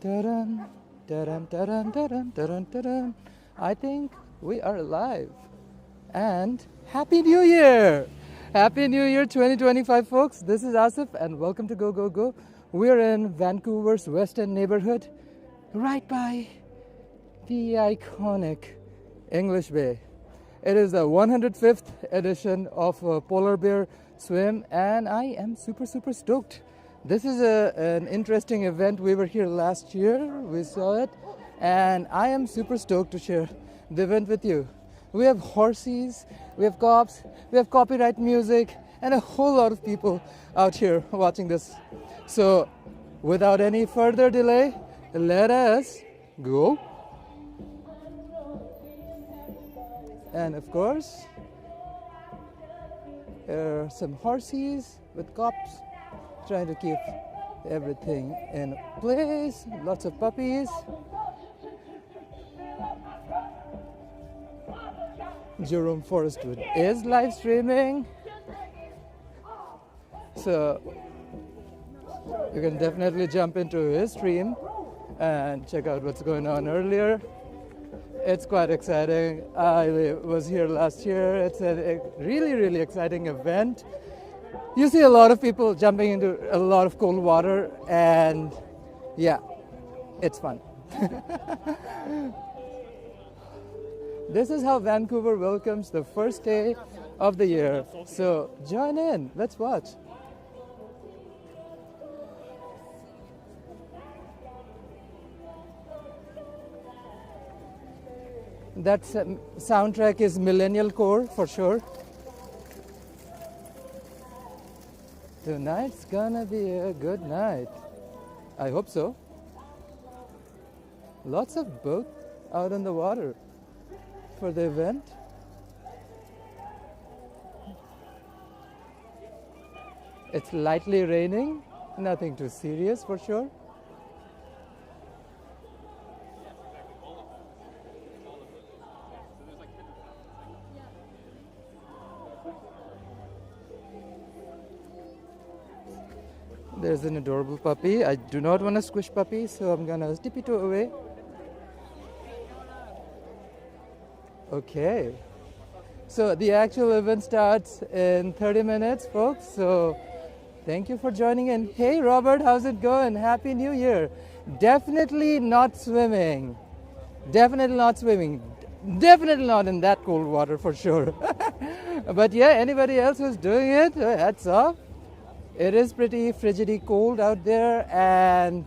Dun, dun, dun, dun, dun, dun. I think we are live. And Happy New Year! Happy New Year 2025, folks. This is Asif, and welcome to Go Go Go. We're in Vancouver's West End neighborhood, right by the iconic English Bay. It is the 105th edition of Polar Bear Swim, and I am super stoked. This is an interesting event. We were here last year, we saw it, and I am super stoked to share the event with you. We have horses, we have cops, we have copyright music, and a whole lot of people out here watching this. So, without any further delay, let us go. And of course, there are some horses with cops trying to keep everything in place. Lots of puppies. Jerome Forestwood is live streaming, so you can definitely jump into his stream and check out what's going on earlier. It's quite exciting. I was here last year. It's a really exciting event. You see a lot of people jumping into a lot of cold water, and yeah, it's fun. This is how Vancouver welcomes the first day of the year. So join in, let's watch. That soundtrack is millennial core for sure. Tonight's gonna be a good night. I hope so. Lots of boats out on the water for the event. It's lightly raining, nothing too serious for sure. There's an adorable puppy. I do not want to squish puppies, so I'm gonna tippy-toe away. Okay. So the actual event starts in 30 minutes, folks. So thank you for joining in. Hey, Robert, how's it going? Happy New Year. Definitely not swimming. Definitely not swimming. Definitely not in that cold water for sure. But yeah, anybody else who's doing it, hats off. It is pretty frigidly cold out there, and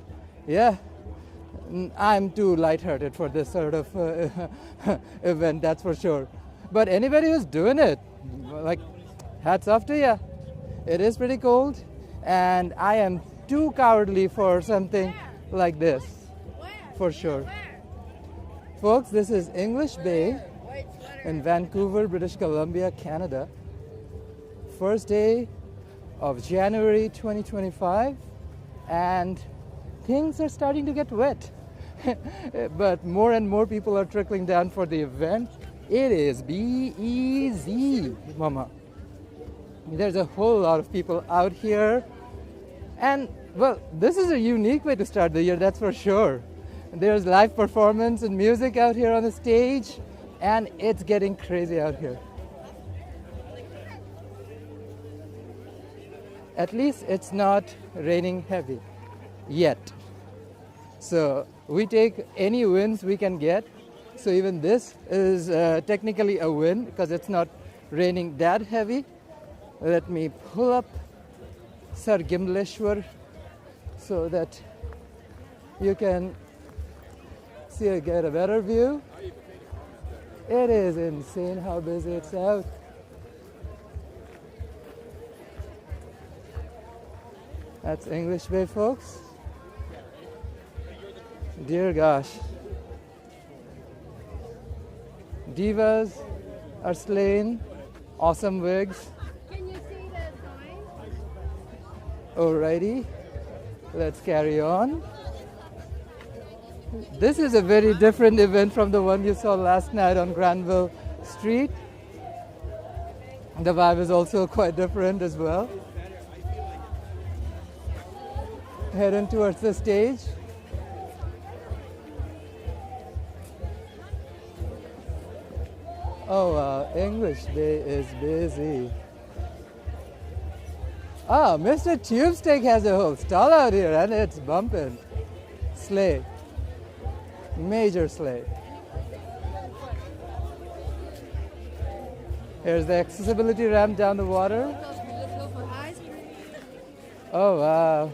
yeah, I'm too lighthearted for this sort of event, that's for sure. But anybody who's doing it, like, hats off to you. It is pretty cold, and I am too cowardly for something like this, for sure. Folks, this is English Bay in Vancouver, British Columbia, Canada. First day of January 2025, and things are starting to get wet. But more and more people are trickling down for the event. It is be easy, mama. There's a whole lot of people out here, and well, this is a unique way to start the year, that's for sure. There's live performance and music out here on the stage, and it's getting crazy out here. At least it's not raining heavy yet. So we take any wins we can get. So even this is technically a win because it's not raining that heavy. Let me pull up Sir Gimleshwar so that you can get a better view. It is insane how busy it's out. That's English Bay, folks. Dear gosh. Divas are slain. Awesome wigs. Can you see the sign? Alrighty. Let's carry on. This is a very different event from the one you saw last night on Granville Street. The vibe is also quite different as well. Heading towards the stage. Oh, English Bay is busy. Ah, Mr. Tubesteak has a whole stall out here and it's bumping. Sleigh. Major sleigh. Here's the accessibility ramp down the water. Let's go for ice cream. Oh, wow.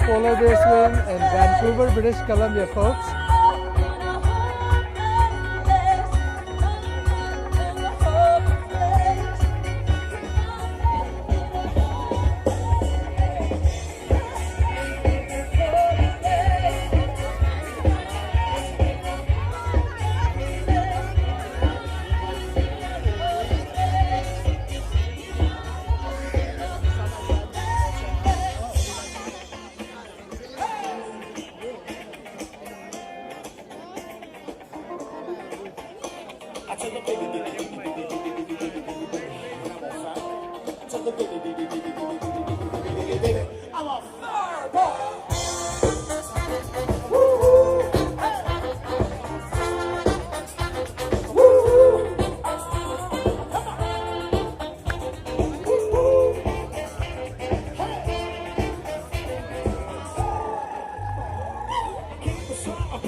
polar bear swim in Vancouver, British Columbia, folks.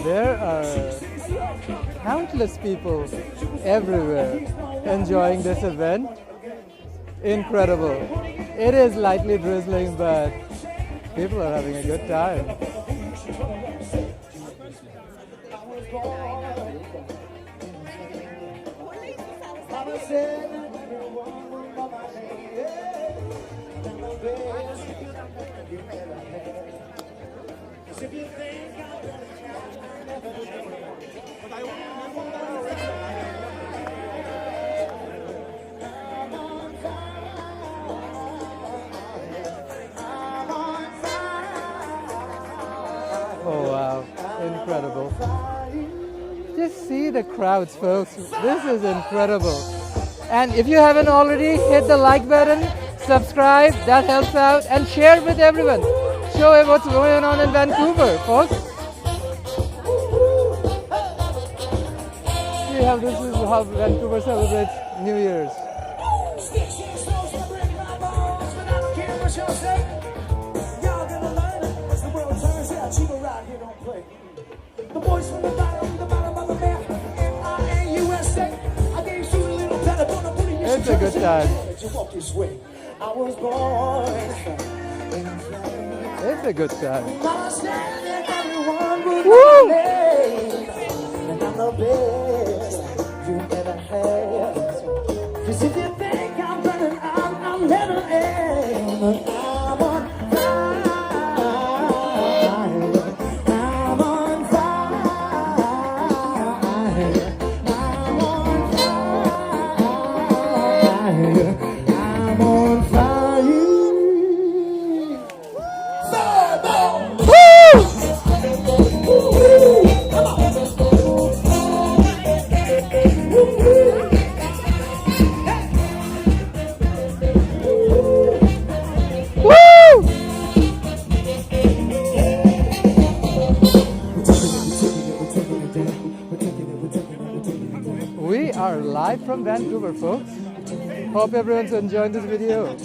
There are countless people everywhere enjoying this event. Incredible. It is lightly drizzling, but people are having a good time. Oh wow, incredible. Just see the crowds, folks. This is incredible. And if you haven't already, hit the like button, subscribe, that helps out, and share with everyone. Show what's going on in Vancouver, folks. See how this is how Vancouver celebrates New Year's. It's a good time. It's a good time. Woo! Cause if you think I'm running out, I'm never am. I'm on fire. I'm on fire. I'm on fire. I'm on fire. Fireball! Woo! Come on. We are live from Vancouver, folks. Hope everyone's enjoying this video.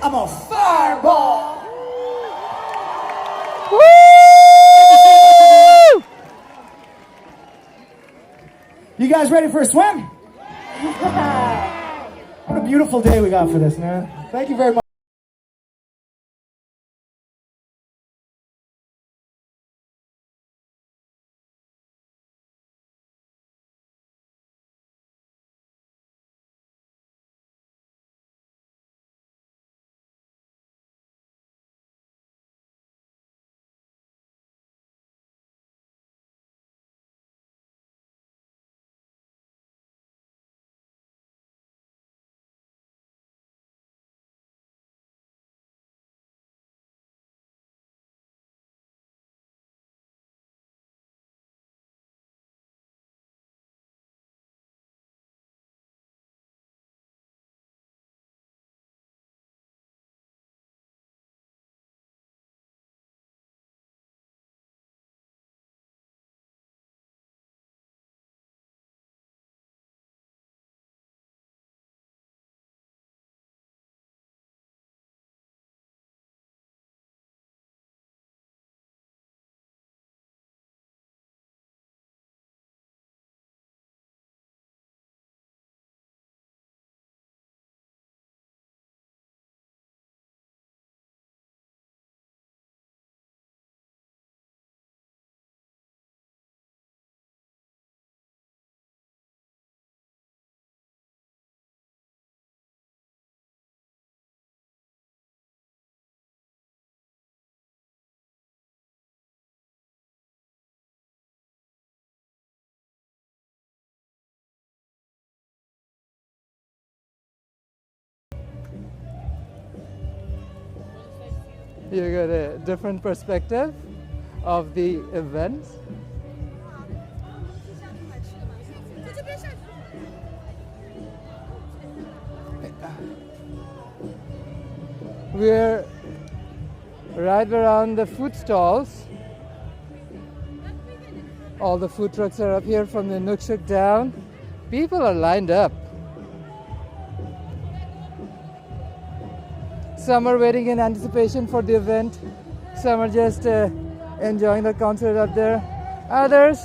I'm a fireball. Woo! You guys ready for a swim? What a beautiful day we got for this, man. Thank you very much. You get a different perspective of the event. We're right around the food stalls. All the food trucks are up here from the Nukshuk down. People are lined up. Some are waiting in anticipation for the event. Some are just enjoying the concert up there. Others,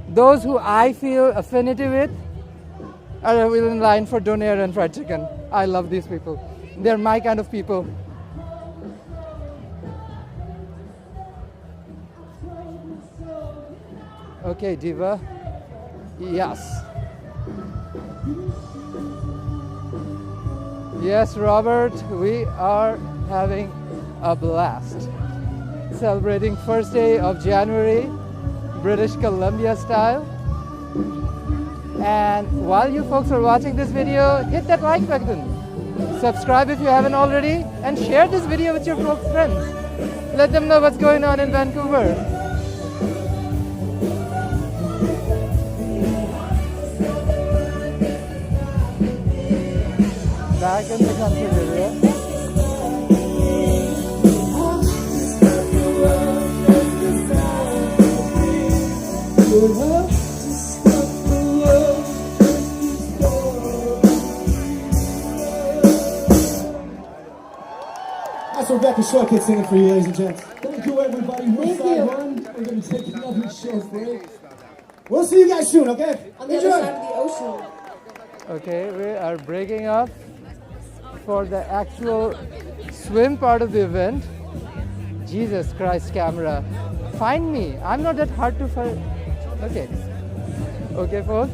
those who I feel affinity with, are in line for donair and fried chicken. I love these people. They're my kind of people. Okay, Diva. Yes. Yes, Robert, we are having a blast. Celebrating first day of January, British Columbia style. And while you folks are watching this video, hit that like button. Subscribe if you haven't already, and share this video with your folks' friends. Let them know what's going on in Vancouver. Back in the country area. That's Rebecca Shortkid singing for you, ladies and gents. Thank you, everybody. Thank you. Run. We're going to take another short break. We'll see you guys soon, okay? On the other side of the ocean. Okay, we are breaking up for the actual swim part of the event. Jesus Christ, camera. Find me. I'm not that hard to find. Okay. Okay, folks.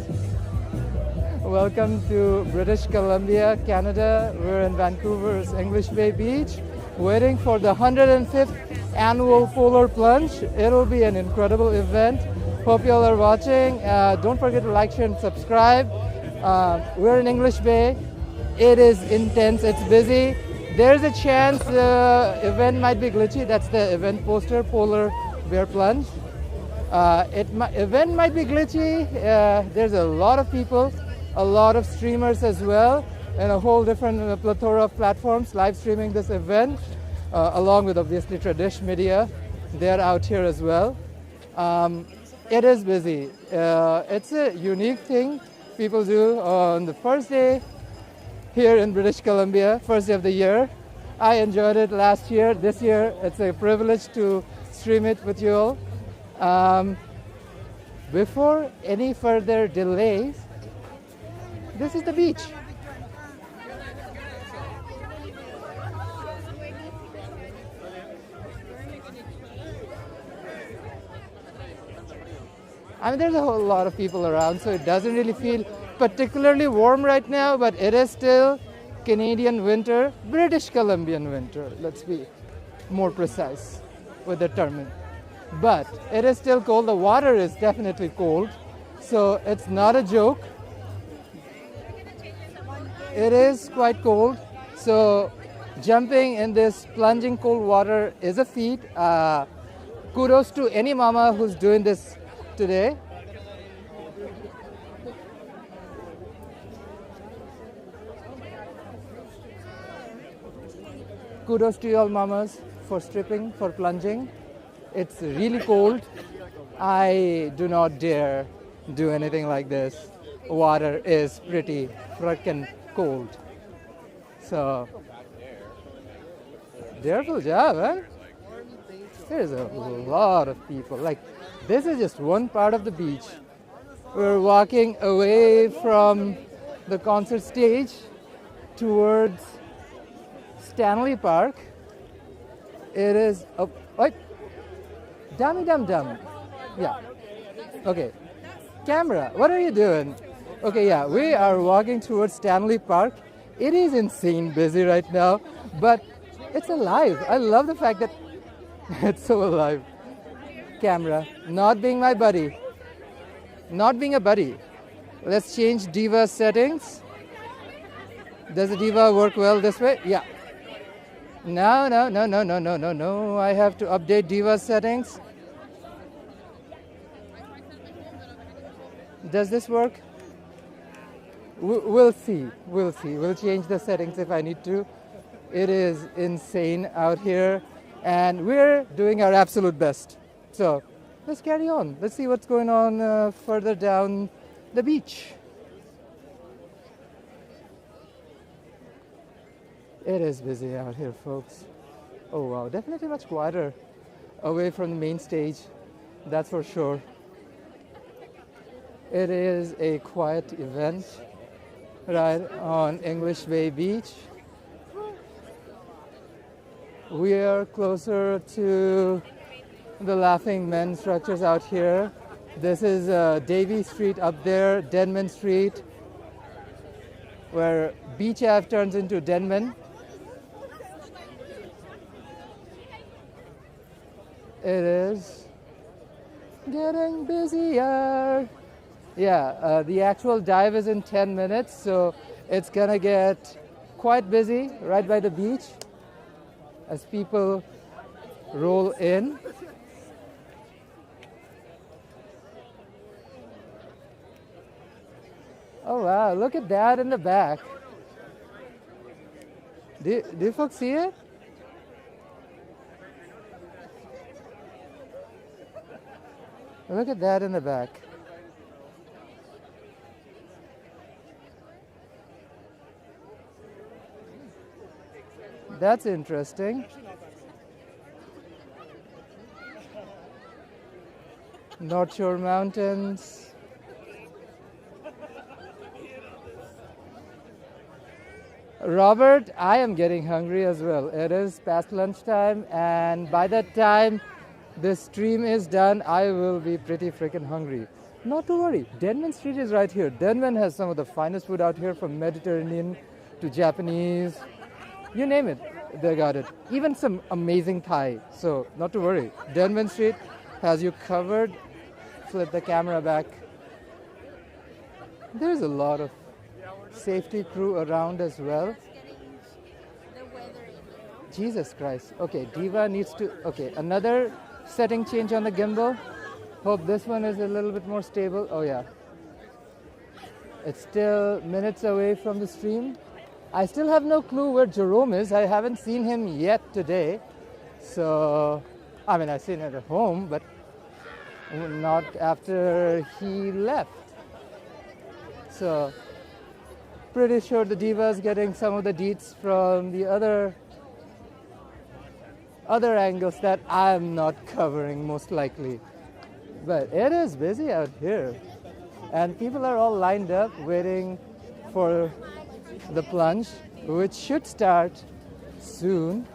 Welcome to British Columbia, Canada. We're in Vancouver's English Bay Beach, waiting for the 105th annual Polar Plunge. It'll be an incredible event. Hope you all are watching. Don't forget to like, share, and subscribe. We're in English Bay. It is intense. It's busy. There's a chance the event might be glitchy. That's the event poster, Polar Bear Plunge. Event might be glitchy. There's a lot of people, a lot of streamers as well, and a whole different plethora of platforms live streaming this event, along with obviously Tradish Media. They're out here as well. It is busy. It's a unique thing people do on the first day here in British Columbia, first day of the year. I enjoyed it last year. This year, it's a privilege to stream it with you all. Before any further delays, this is the beach. I mean, there's a whole lot of people around, so it doesn't really feel particularly warm right now, but it is still Canadian winter, British Columbian winter. Let's be more precise with the term. But it is still cold. The water is definitely cold, so it's not a joke. It is quite cold, so jumping in this plunging cold water is a feat. Kudos to any mama who's doing this today. Kudos to you all mamas for stripping, for plunging. It's really cold. I do not dare do anything like this. Water is pretty frickin' cold. So, careful job, huh? There's a lot of people. Like, this is just one part of the beach. We're walking away from the concert stage towards Stanley Park. It is a what? Dummy dum dum. Yeah. Okay. Camera, what are you doing? Okay, yeah, we are walking towards Stanley Park. It is insane busy right now, but it's alive. I love the fact that it's so alive. Camera, not being my buddy. Not being a buddy. Let's change Diva settings. Does the Diva work well this way? Yeah. No, no, no, no, no, no, no, no. I have to update Diva's settings. Does this work? We'll see. We'll see. We'll change the settings if I need to. It is insane out here, and we're doing our absolute best. So let's carry on. Let's see what's going on further down the beach. It is busy out here, folks. Oh wow, definitely much quieter away from the main stage, that's for sure. It is a quiet event right on English Bay Beach. We are closer to the Laughing Men structures out here. This is Davie Street up there, Denman Street, where Beach Ave turns into Denman. It is getting busier. Yeah, the actual dive is in 10 minutes, so it's gonna get quite busy right by the beach as people roll in. Oh wow, look at that in the back. Do you folks see it? Look at that in the back. That's interesting. North Shore Mountains. Robert, I am getting hungry as well. It is past lunchtime, and by that time this stream is done, I will be pretty freaking hungry. Not to worry, Denman Street is right here. Denman has some of the finest food out here, from Mediterranean to Japanese. You name it, they got it. Even some amazing Thai. So not to worry. Denman Street has you covered. Flip the camera back. There's a lot of safety crew around as well. Jesus Christ. Okay, Diva needs to... Okay, another setting change on the gimbal. Hope this one is a little bit more stable. Oh yeah. It's still minutes away from the stream. I still have no clue where Jerome is. I haven't seen him yet today. So, I mean, I've seen him at home, but not after he left. So, pretty sure the Diva's getting some of the deets from the other angles that I'm not covering, most likely. But it is busy out here, and people are all lined up waiting for the plunge, which should start soon.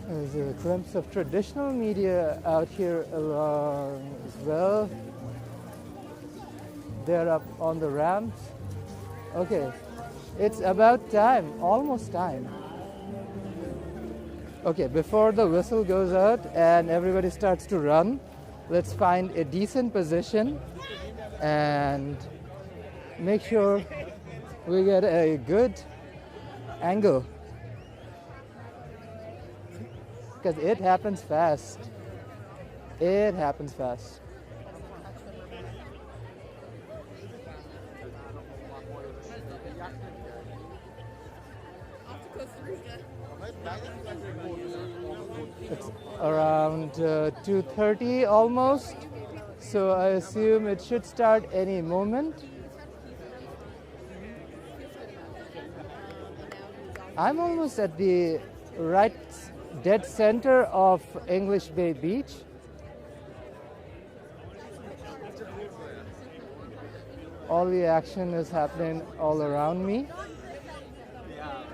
There's a glimpse of traditional media out here along as well. They're up on the ramps. Okay, it's about time, almost time. Okay, before the whistle goes out and everybody starts to run, let's find a decent position and make sure we get a good angle, because it happens fast. It happens fast. It's around 2:30 almost, so I assume it should start any moment. I'm almost at the right dead center of English Bay Beach. All the action is happening all around me.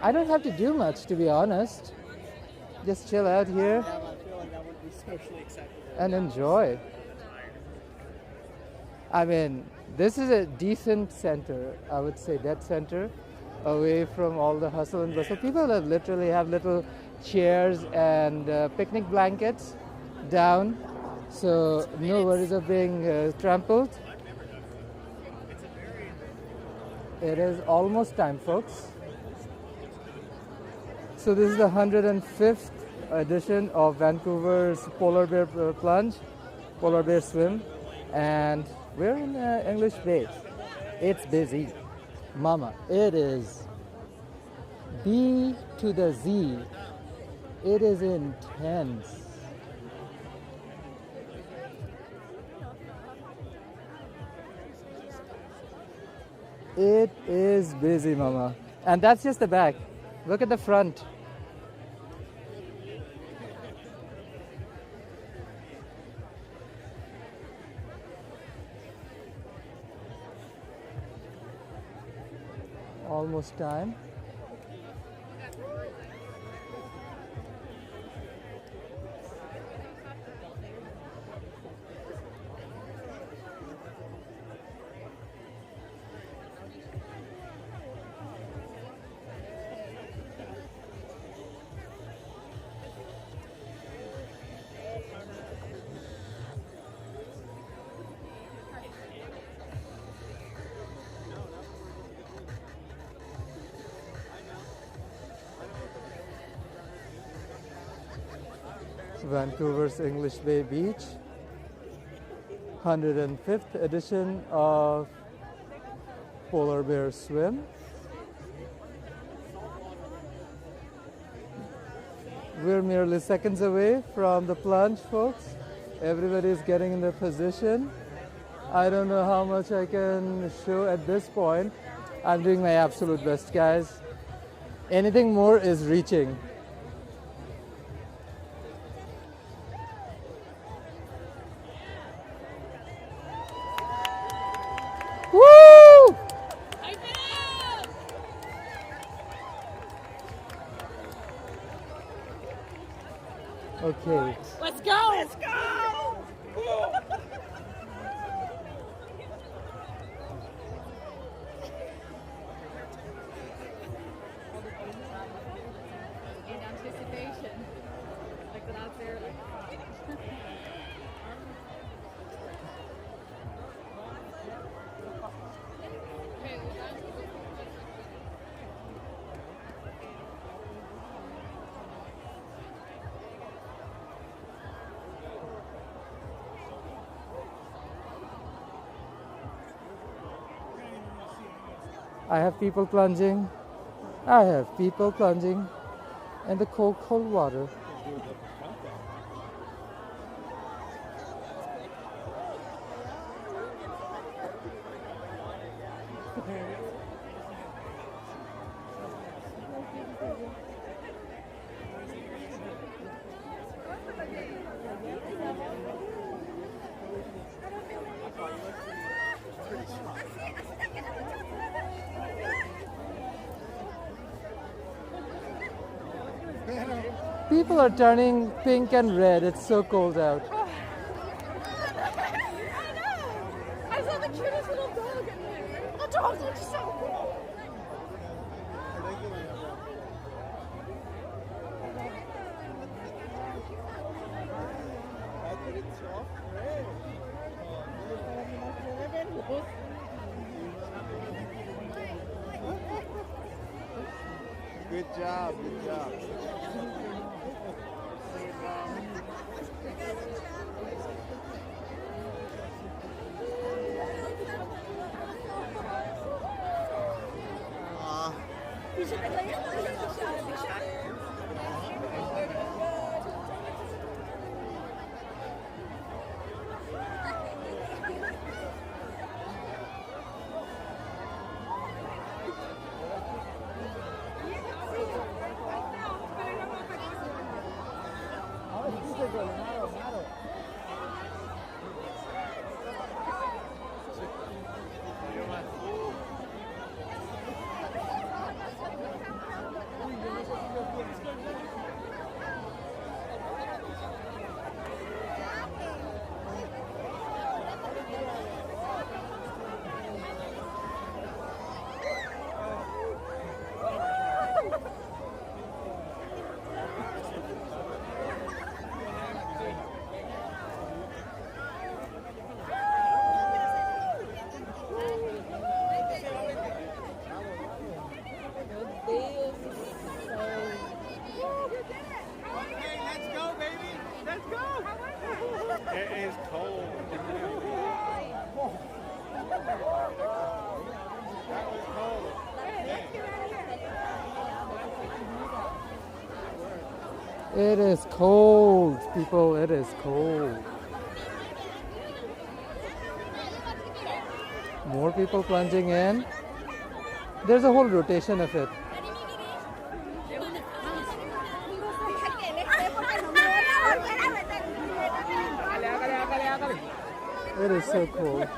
I don't have to do much, to be honest. Just chill out here and enjoy. I mean, this is a decent center, I would say, dead center, away from all the hustle and bustle. People that literally have little chairs and picnic blankets down, so no worries of being trampled. It is almost time, folks. So this is the 105th edition of Vancouver's Polar Bear Plunge, Polar Bear Swim, and we're in English Bay. It's busy. Mama, it is B to the Z. It is intense. It is busy, Mama. And that's just the back. Look at the front. Almost time. Vancouver's English Bay Beach, 105th edition of Polar Bear Swim. We're merely seconds away from the plunge, folks. Everybody's getting in their position. I don't know how much I can show at this point. I'm doing my absolute best, guys. Anything more is reaching. Woo! Okay. Let's go! Let's go! In anticipation. Like that out there. I have people plunging. I have people plunging in the cold, cold water. People are turning pink and red. It's so cold out. I know! I saw the cutest little dog in there. The dog looks so cool! Good job, good job. It is cold, people. It is cold. More people plunging in. There's a whole rotation of it. It is so cold.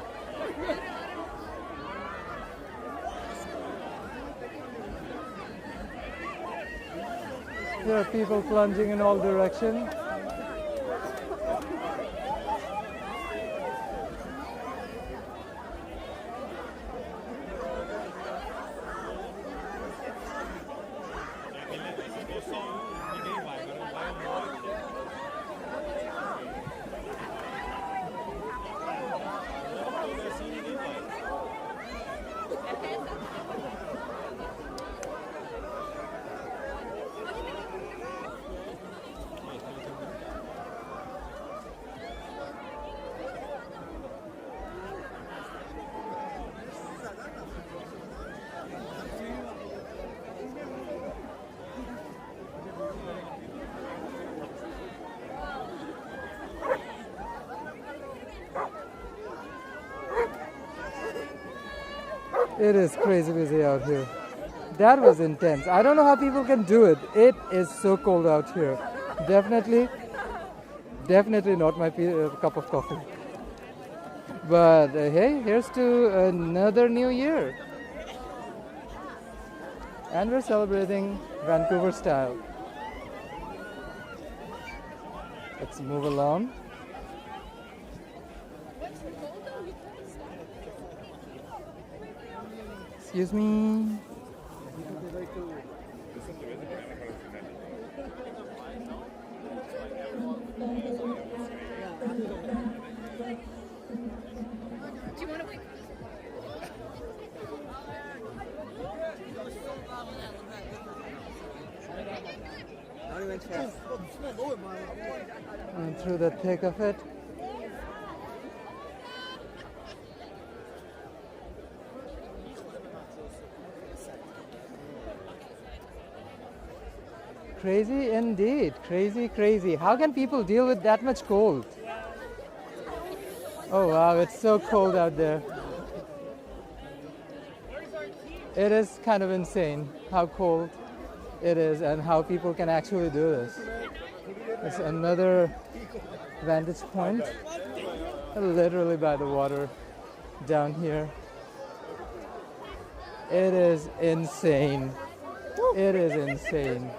There are people plunging in all directions. It is crazy busy out here. That was intense. I don't know how people can do it. It is so cold out here. Definitely not my cup of coffee. But hey, here's to another new year. And we're celebrating Vancouver style. Let's move along. Excuse me. Do you want to wait? And through the thick of it. Crazy indeed. Crazy, crazy. How can people deal with that much cold? Oh wow, it's so cold out there. It is kind of insane how cold it is and how people can actually do this. It's another vantage point, literally by the water down here. It is insane. It is insane.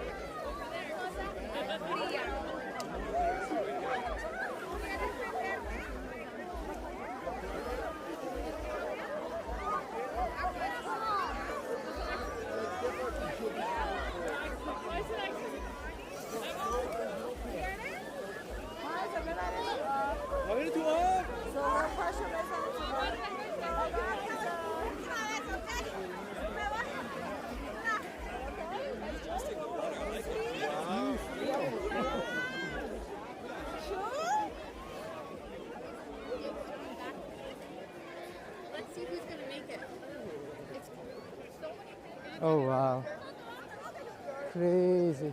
Oh wow. Crazy.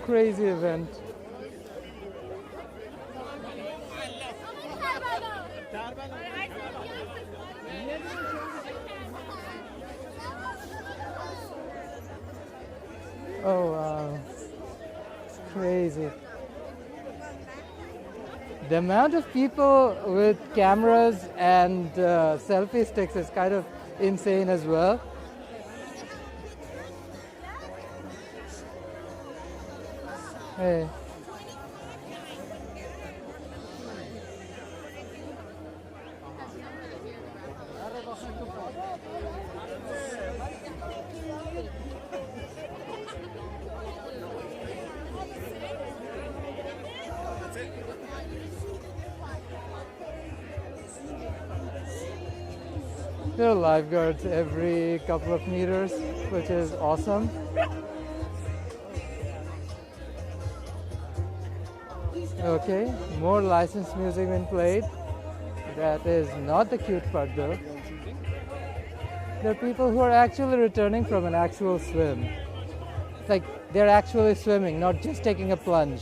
Crazy event. Oh wow, it's crazy. The amount of people with cameras and selfie sticks is kind of insane as well. Hey. There are lifeguards every couple of meters, which is awesome. Okay, more licensed music being played. That is not the cute part though. There are people who are actually returning from an actual swim. It's like they're actually swimming, not just taking a plunge.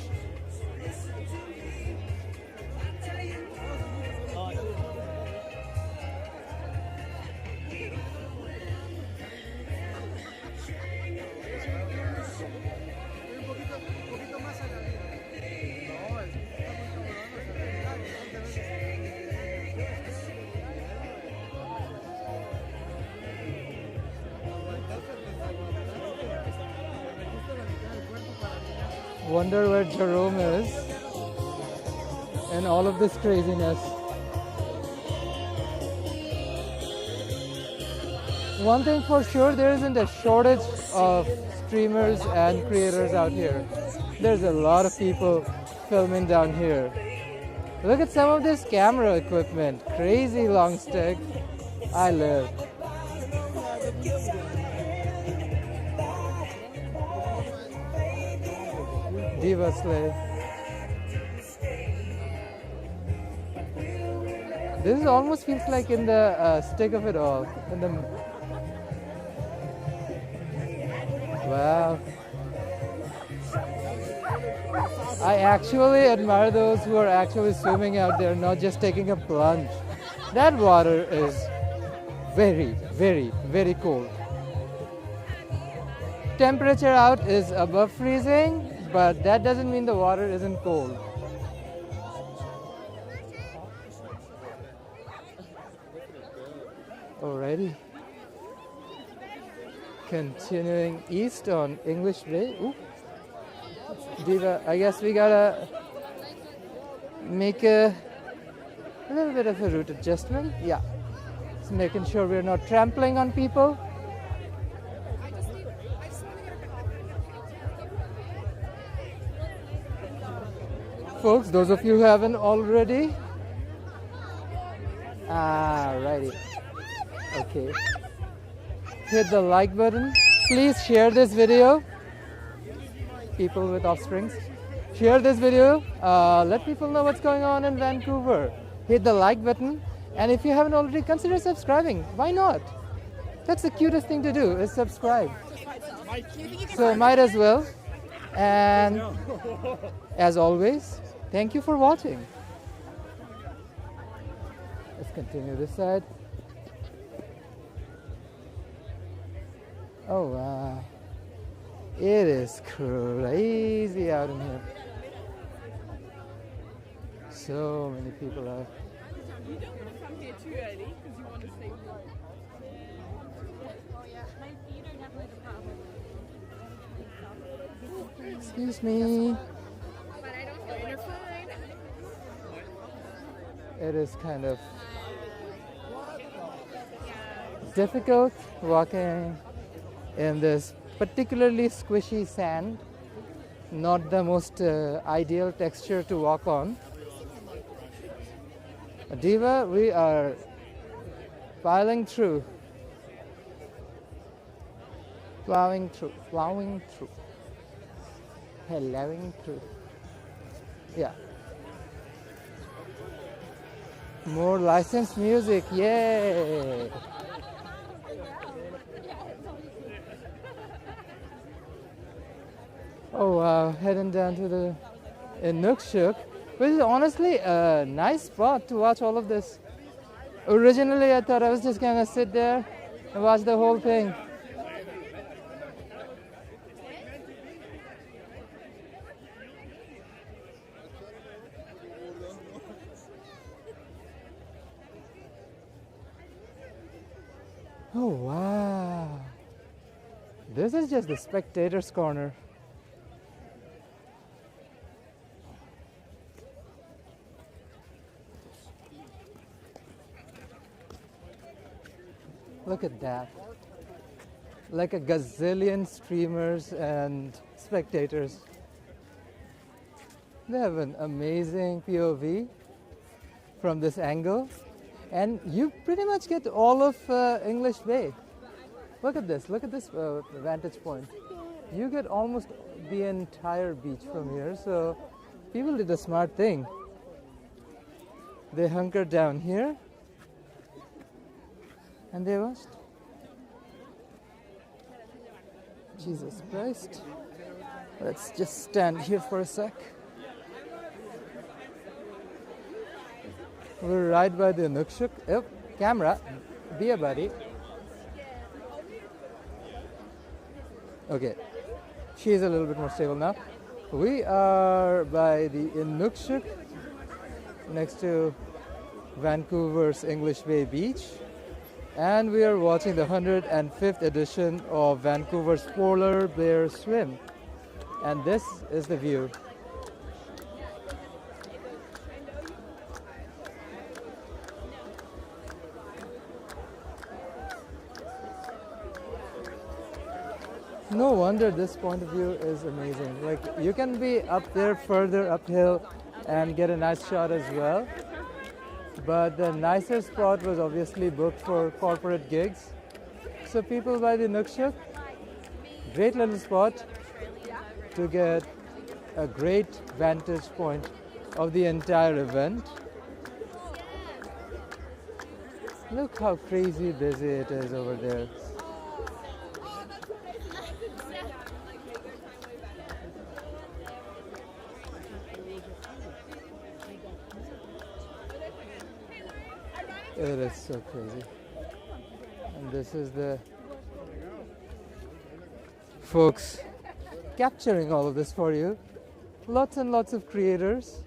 Wonder where Jerome is in all of this craziness. One thing for sure, there isn't a shortage of streamers and creators out here. There's a lot of people filming down here. Look at some of this camera equipment. Crazy long stick. I live. Diva Slay. This almost feels like in the stick of it all. In the wow. I actually admire those who are actually swimming out there, not just taking a plunge. That water is very, very, very cold. Temperature out is above freezing, but that doesn't mean the water isn't cold. Alrighty. Continuing east on English Bay. Ooh. Diva, I guess we gotta make a little bit of a route adjustment. Yeah. Just making sure we're not trampling on people. Folks, those of you who haven't already. Righty. Okay. Hit the like button. Please share this video. People with offsprings. Share this video. Let people know what's going on in Vancouver. Hit the like button. And if you haven't already, consider subscribing. Why not? That's the cutest thing to do, is subscribe. So might as well. And as always, thank you for watching. Let's continue this side. Oh wow. It is crazy out in here. So many people out. You don't want to come here too early because you want to stay warm. Excuse me. But I don't feel you're fine. It is kind of difficult walking in this particularly squishy sand. Not the most ideal texture to walk on. Diva, we are piling through. Plowing through. Plowing through. Hellowing through. Yeah. More licensed music, yay! Oh wow, heading down to the Inukshuk, which is honestly a nice spot to watch all of this. Originally I thought I was just gonna sit there and watch the whole thing. Oh wow, this is just the spectators' corner. Look at that. Like a gazillion streamers and spectators. They have an amazing POV from this angle. And you pretty much get all of English Bay. Look at this vantage point. You get almost the entire beach from here. So people did a smart thing. They hunkered down here and they watched. Jesus Christ. Let's just stand here for a sec. We're right by the Nukshuk. Yep, camera. Be a buddy. Okay, she's a little bit more stable now. We are by the Inukshuk, next to Vancouver's English Bay Beach, and we are watching the 105th edition of Vancouver's Polar Bear Swim. And this is the view. No wonder this point of view is amazing. Like, you can be up there further uphill and get a nice shot as well. But the nicer spot was obviously booked for corporate gigs. So people by the Nukshuk, great little spot to get a great vantage point of the entire event. Look how crazy busy it is over there. It is so crazy. And this is the folks capturing all of this for you. Lots and lots of creators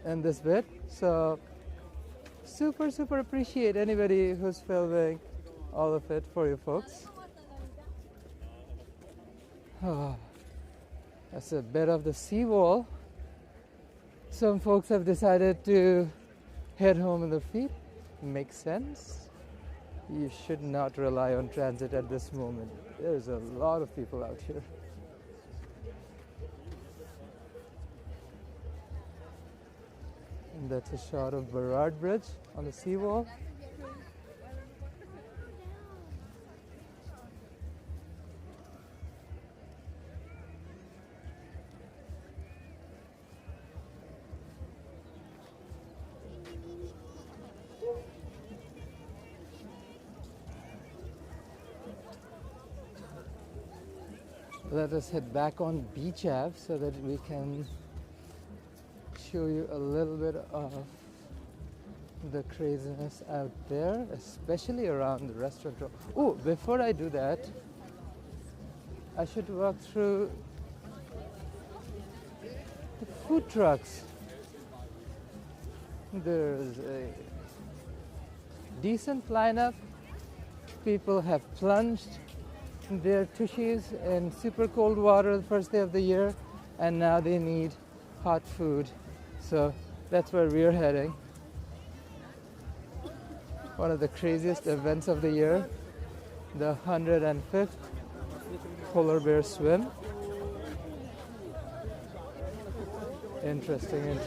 in this bit. So super appreciate anybody who's filming all of it for you folks. Oh, that's a bit of the seawall. Some folks have decided to head home in their feet. Makes sense. You should not rely on transit at this moment. There's a lot of people out here. And that's a shot of Burrard Bridge on the seawall. Let us head back on Beach Ave so that we can show you a little bit of the craziness out there, especially around the restaurant. Oh, before I do that, I should walk through the food trucks. There's a decent lineup. People have plunged their tushies in super cold water the first day of the year, and now they need hot food. So that's where we're heading. One of the craziest events of the year, the 105th Polar Bear Swim. Interesting.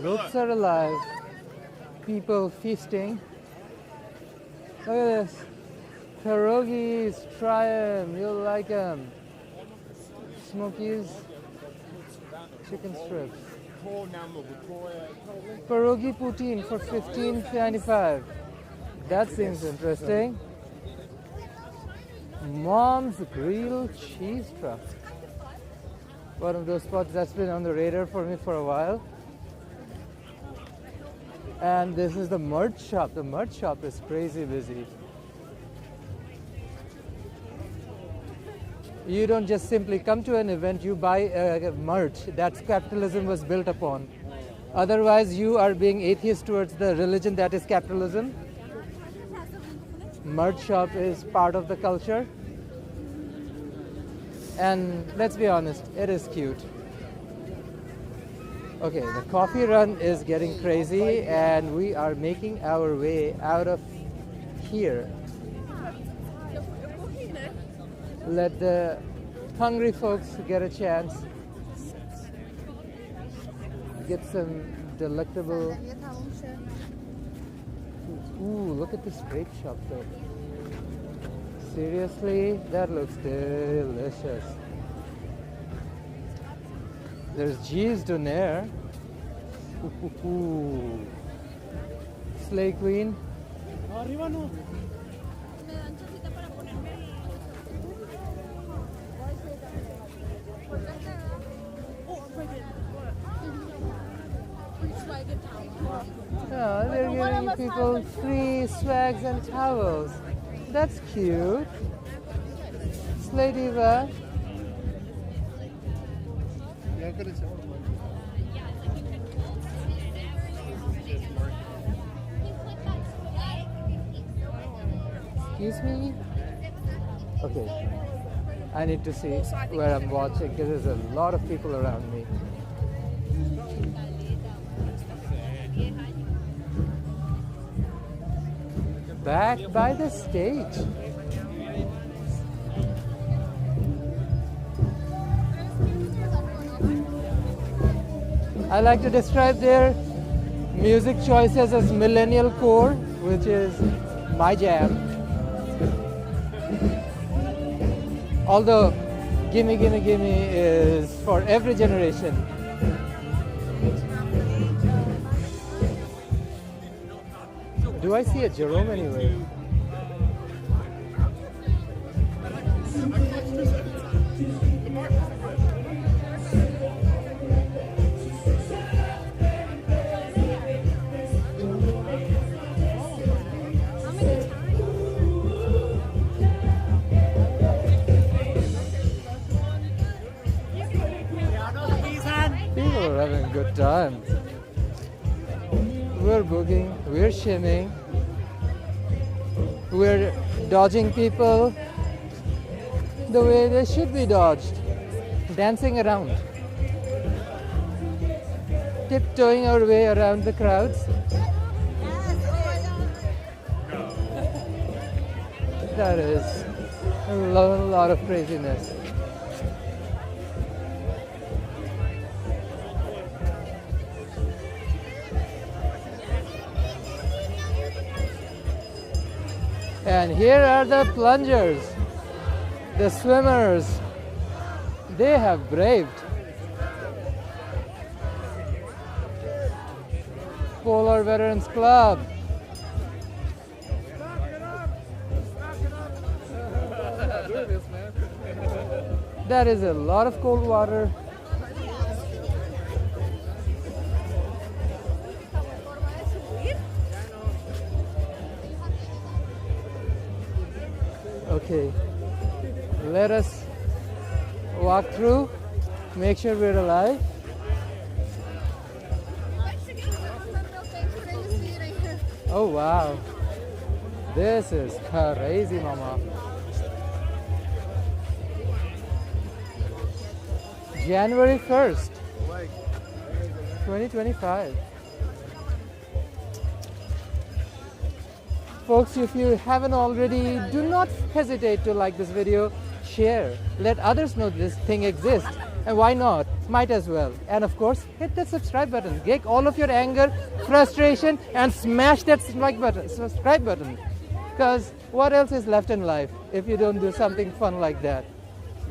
Ropes are alive. People feasting. Look at this. Pierogies, try them. You'll like them. Smokies, chicken strips. Pierogi poutine for $15.95. That seems interesting. Mom's grilled cheese truck. One of those spots that's been on the radar for me for a while. And this is the merch shop. The merch shop is crazy busy. You don't just simply come to an event, you buy merch. That's capitalism was built upon. Otherwise, you are being atheist towards the religion that is capitalism. Merch shop is part of the culture. And let's be honest, it is cute. Okay, the coffee run is getting crazy and we are making our way out of here. Let the hungry folks get a chance. Get some delectable. Ooh, look at this grape shop though. Seriously, that looks delicious. There's cheese down there. Ooh. Slay Queen. Arriba no. Me dan chancita para ponerme Oh, they're giving people free swags and towels. That's cute. Slay Diva. Excuse me? Okay. I need to see where I'm watching because there's a lot of people around me. Back by the stage. I like to describe their music choices as millennial core, which is my jam. Although Gimme Gimme Gimme is for every generation. Do I see a Jerome anyway? People are having a good time. We're booging, we're shimming, we're dodging people the way they should be dodged, dancing around, tiptoeing our way around the crowds. That is a lot of craziness. And here are the plungers, the swimmers. They have braved. Polar Veterans Club. That is a lot of cold water. Okay, let us walk through, make sure we're alive. Oh wow, this is crazy, mama. January 1st, 2025. Folks, if you haven't already, do not hesitate to like this video, share, let others know this thing exists, and why not, might as well. And of course, hit that subscribe button, take all of your anger, frustration, and smash that subscribe button, because what else is left in life if you don't do something fun like that?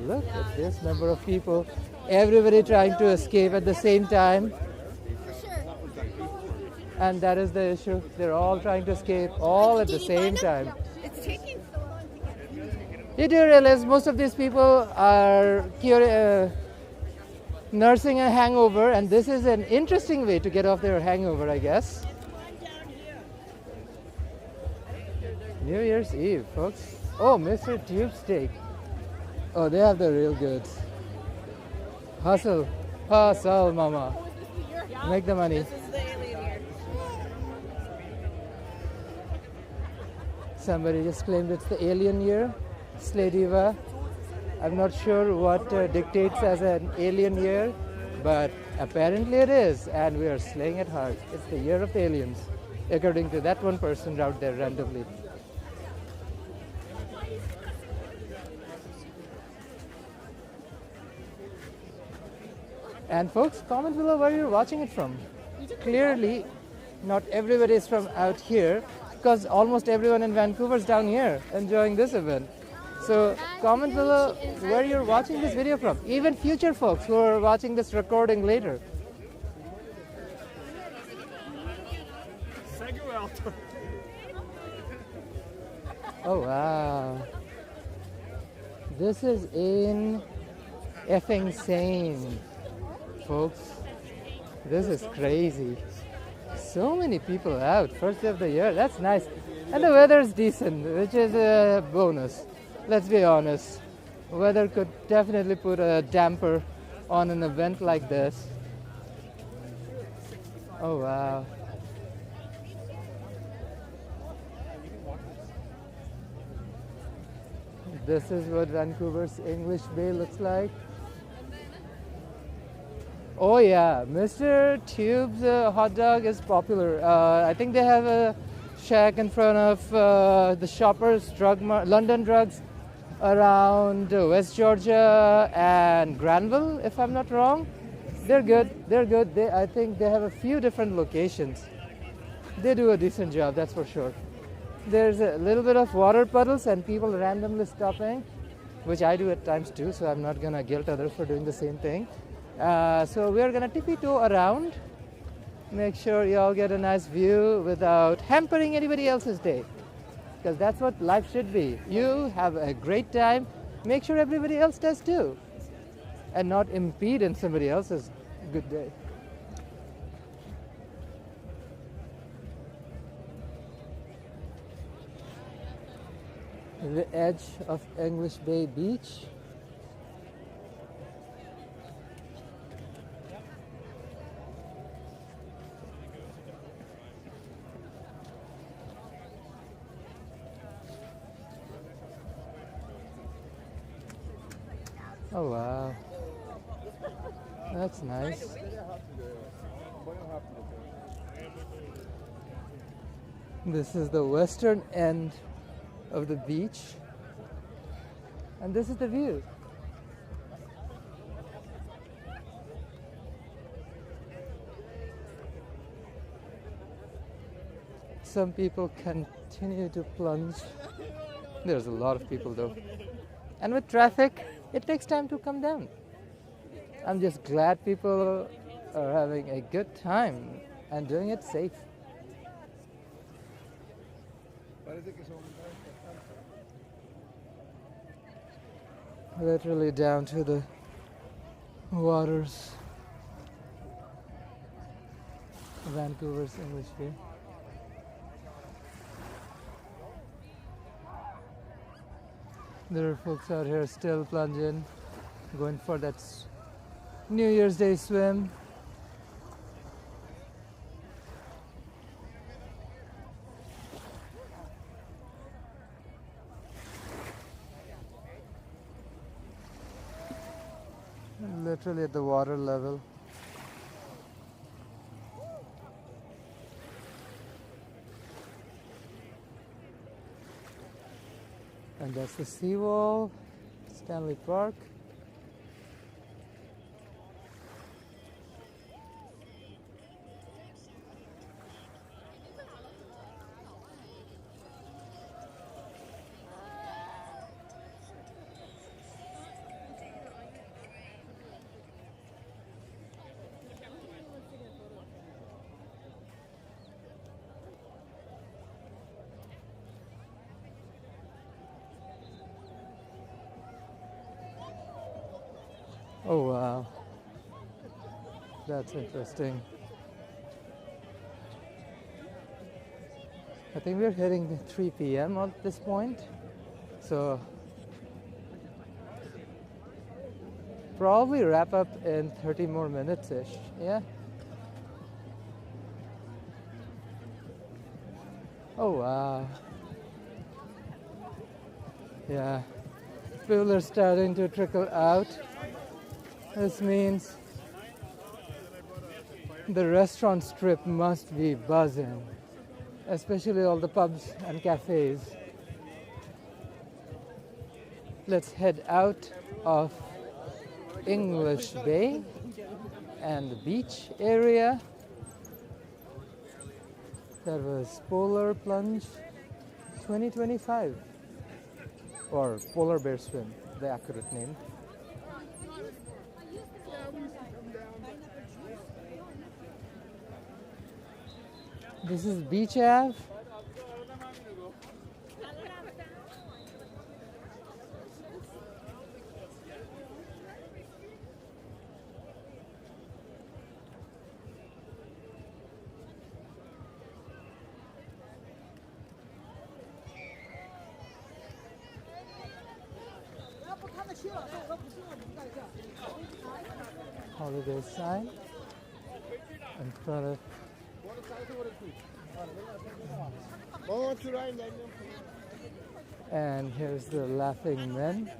Look at this number of people, everybody trying to escape at the same time. And that is the issue. They're all trying to escape all at the same time. It's taking so long to get. You do realize most of these people are nursing a hangover, and this is an interesting way to get off their hangover, I guess. New Year's Eve, folks. Oh, Mr. Tube Steak. Oh, they have the real goods. Hustle. Hustle, mama. Make the money. Somebody just claimed it's the alien year. Slay Diva. I'm not sure what dictates as an alien year, but apparently it is, and we are slaying it hard. It's the year of the aliens, according to that one person out there randomly. And folks, comment below where you're watching it from. Clearly, not everybody is from out here, because almost everyone in Vancouver is down here enjoying this event. So comment below where you're watching this video from. Even future folks who are watching this recording later. Oh wow. This is effing insane, folks. This is crazy. So many people out, first day of the year. That's nice. And the weather's decent, which is a bonus. Let's be honest. Weather could definitely put a damper on an event like this. Oh wow. This is what Vancouver's English Bay looks like. Oh yeah, Mr. Tube's hot dog is popular. I think they have a shack in front of the Shoppers London Drugs around West Georgia and Granville, if I'm not wrong. They're good. They're good. I think they have a few different locations. They do a decent job, that's for sure. There's a little bit of water puddles and people randomly stopping, which I do at times too, so I'm not gonna guilt others for doing the same thing. So we're gonna tippy-toe around, make sure you all get a nice view without hampering anybody else's day, because that's what life should be. You have a great time, make sure everybody else does too, and not impede in somebody else's good day. The edge of English Bay Beach. Oh wow, that's nice. This is the western end of the beach, and this is the view. Some people continue to plunge. There's a lot of people though, and with traffic it takes time to come down. I'm just glad people are having a good time and doing it safe. Literally down to the waters. Vancouver's English Bay. There are folks out here still plunging, going for that New Year's Day swim. Literally at the water level. And that's the seawall, Stanley Park. Oh wow, that's interesting. I think we're hitting 3 p.m. at this point, so probably wrap up in 30 more minutes-ish, yeah? Oh wow. Yeah, people are starting to trickle out. This means The restaurant strip must be buzzing, especially all the pubs and cafes. Let's head out of English Bay and the beach area. That was Post-plunge 2025, or Polar Bear Swim, the accurate name. This is Beach Ave. Holiday sign in front of and here's the Laughing Men.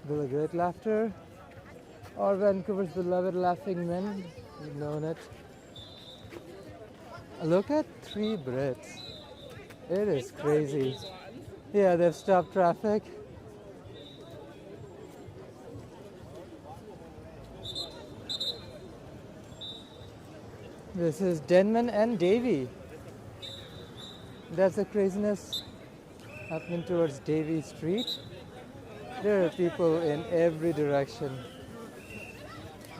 The Great Laughter, or Vancouver's beloved Laughing Men. You've known it. Look at 3 Brits. It is crazy. Yeah, they've stopped traffic. This is Denman and Davy. That's the craziness happening towards Davy Street. There are people in every direction.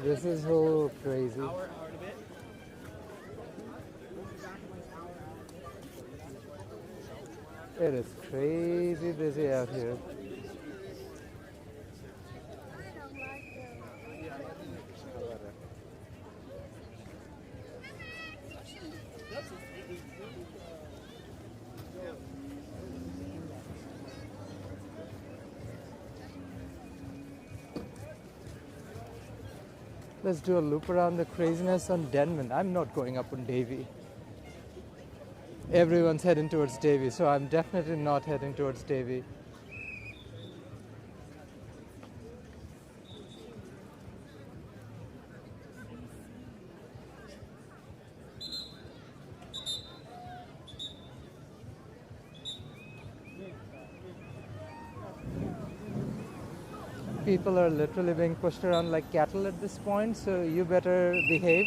This is so crazy. It is crazy busy out here. Let's do a loop around the craziness on Denman. I'm not going up on Davy. Everyone's heading towards Davy, so I'm definitely not heading towards Davy. People are literally being pushed around like cattle at this point, so you better behave.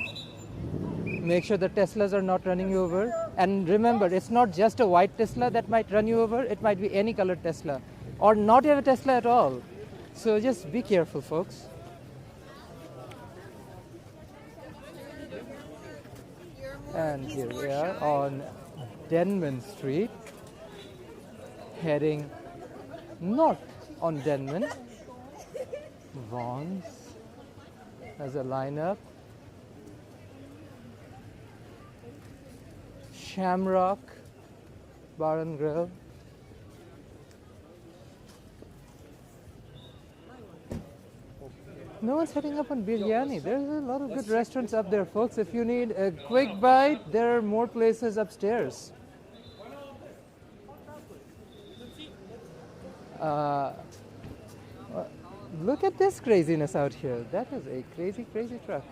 Make sure the Teslas are not running you over. And remember, it's not just a white Tesla that might run you over, it might be any colored Tesla, or not have a Tesla at all. So just be careful, folks. And here we are on Denman Street, heading north on Denman. Vaughn's as a lineup. Shamrock Bar and Grill. No one's heading up on biryani. There's a lot of good restaurants up there, folks. If you need a quick bite, there are more places upstairs. Look at this craziness out here. That is a crazy, crazy truck.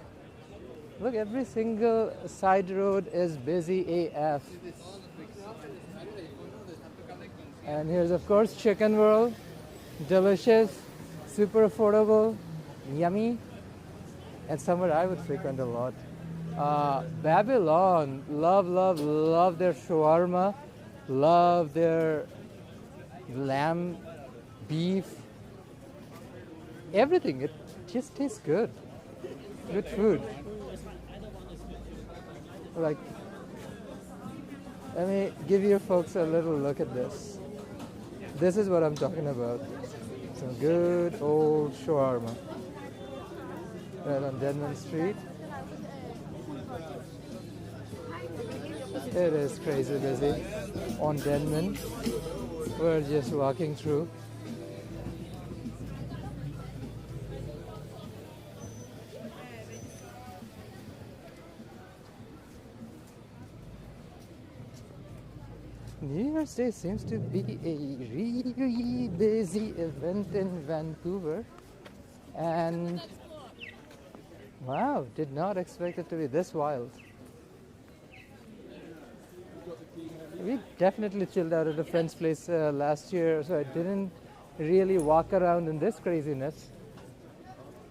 Look, every single side road is busy AF. And here's, of course, Chicken World. Delicious, super affordable, yummy, and somewhere I would frequent a lot. Babylon, love their shawarma, love their lamb, beef, everything. It just tastes good. Good food. Like, let me give you folks a little look at this. This is what I'm talking about. Some good old shawarma. Right on Denman Street. It is crazy busy on Denman. We're just walking through. New Year's Day seems to be a really busy event in Vancouver, and Wow, did not expect it to be this wild. We definitely chilled out at a friend's place last year, so I didn't really walk around in this craziness.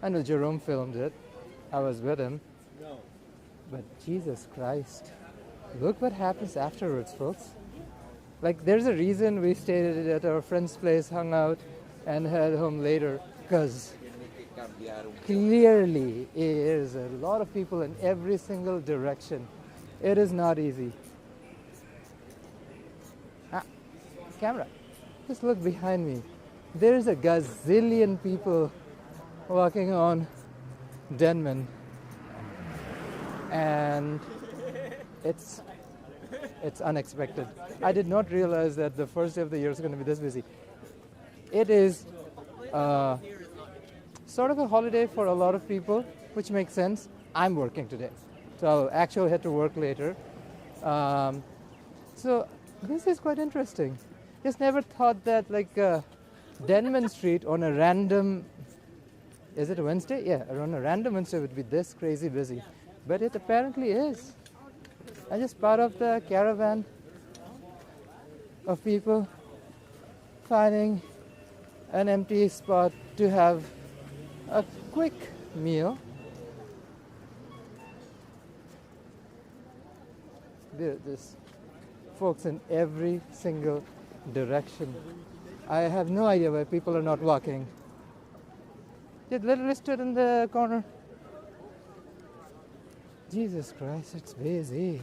I know Jerome filmed it. I was with him. But Jesus Christ. Look what happens afterwards, folks. Like, there's a reason we stayed at our friend's place, hung out, and head home later. Because clearly, there's a lot of people in every single direction. It is not easy. Camera. Just look behind me. There's a gazillion people walking on Denman. And it's unexpected. I did not realize that the first day of the year is going to be this busy. It is sort of a holiday for a lot of people, which makes sense. I'm working today, so I'll actually head to work later. So this is quite interesting. Just never thought that like Denman Street on a random, is it a Wednesday? Yeah, on a random Wednesday would be this crazy busy. But it apparently is. I'm just part of the caravan of people finding an empty spot to have a quick meal. There's folks in every single direction. I have no idea why people are not walking. Did literally stood in the corner. Jesus Christ, it's busy.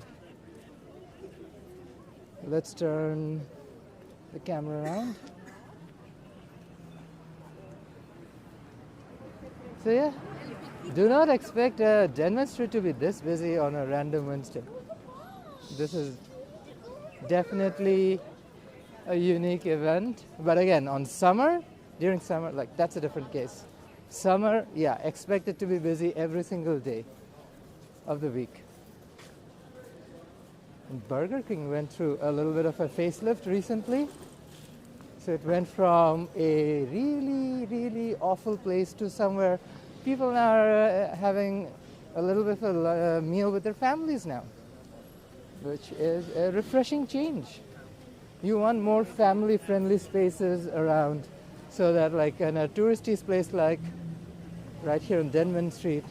Let's turn the camera around. So yeah, do not expect Denman Street to be this busy on a random Wednesday. This is definitely a unique event, but again, on summer, during summer, like that's a different case. Summer, yeah, expect it to be busy every single day of the week. Burger King went through a little bit of a facelift recently. So it went from a really, really awful place to somewhere people are having a little bit of a meal with their families now, which is a refreshing change. You want more family-friendly spaces around so that like in a touristy place like right here on Denman Street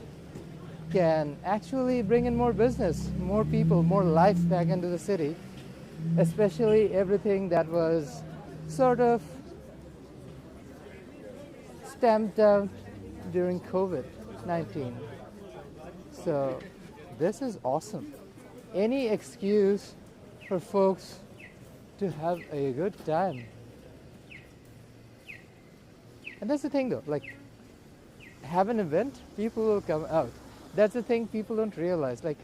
can actually bring in more business, more people, more life back into the city, especially everything that was sort of stamped out during COVID-19. So this is awesome. Any excuse for folks to have a good time. And that's the thing though, like have an event, people will come out. That's the thing people don't realize. Like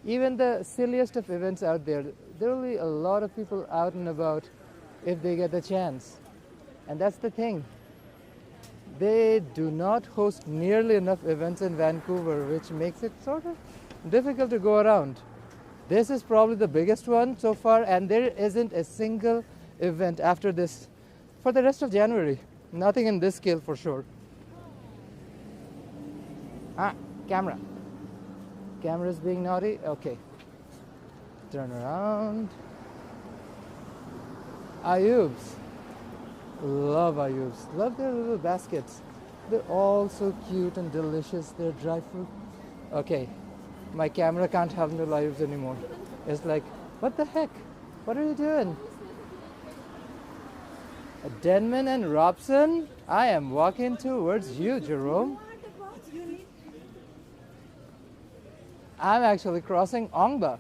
even the silliest of events out there, there will be a lot of people out and about if they get the chance. And that's the thing. They do not host nearly enough events in Vancouver, which makes it sort of difficult to go around. This is probably the biggest one so far, and there isn't a single event after this for the rest of January. Nothing in this scale for sure. Camera. Camera's being naughty? Okay. Turn around. Ayubs. Love Ayubs. Love their little baskets. They're all so cute and delicious. They're dry fruit. Okay. My camera can't handle Ayubs anymore. It's like, what the heck? What are you doing? Denman and Robson, I am walking towards you, Jerome. I'm actually crossing Ong Ba,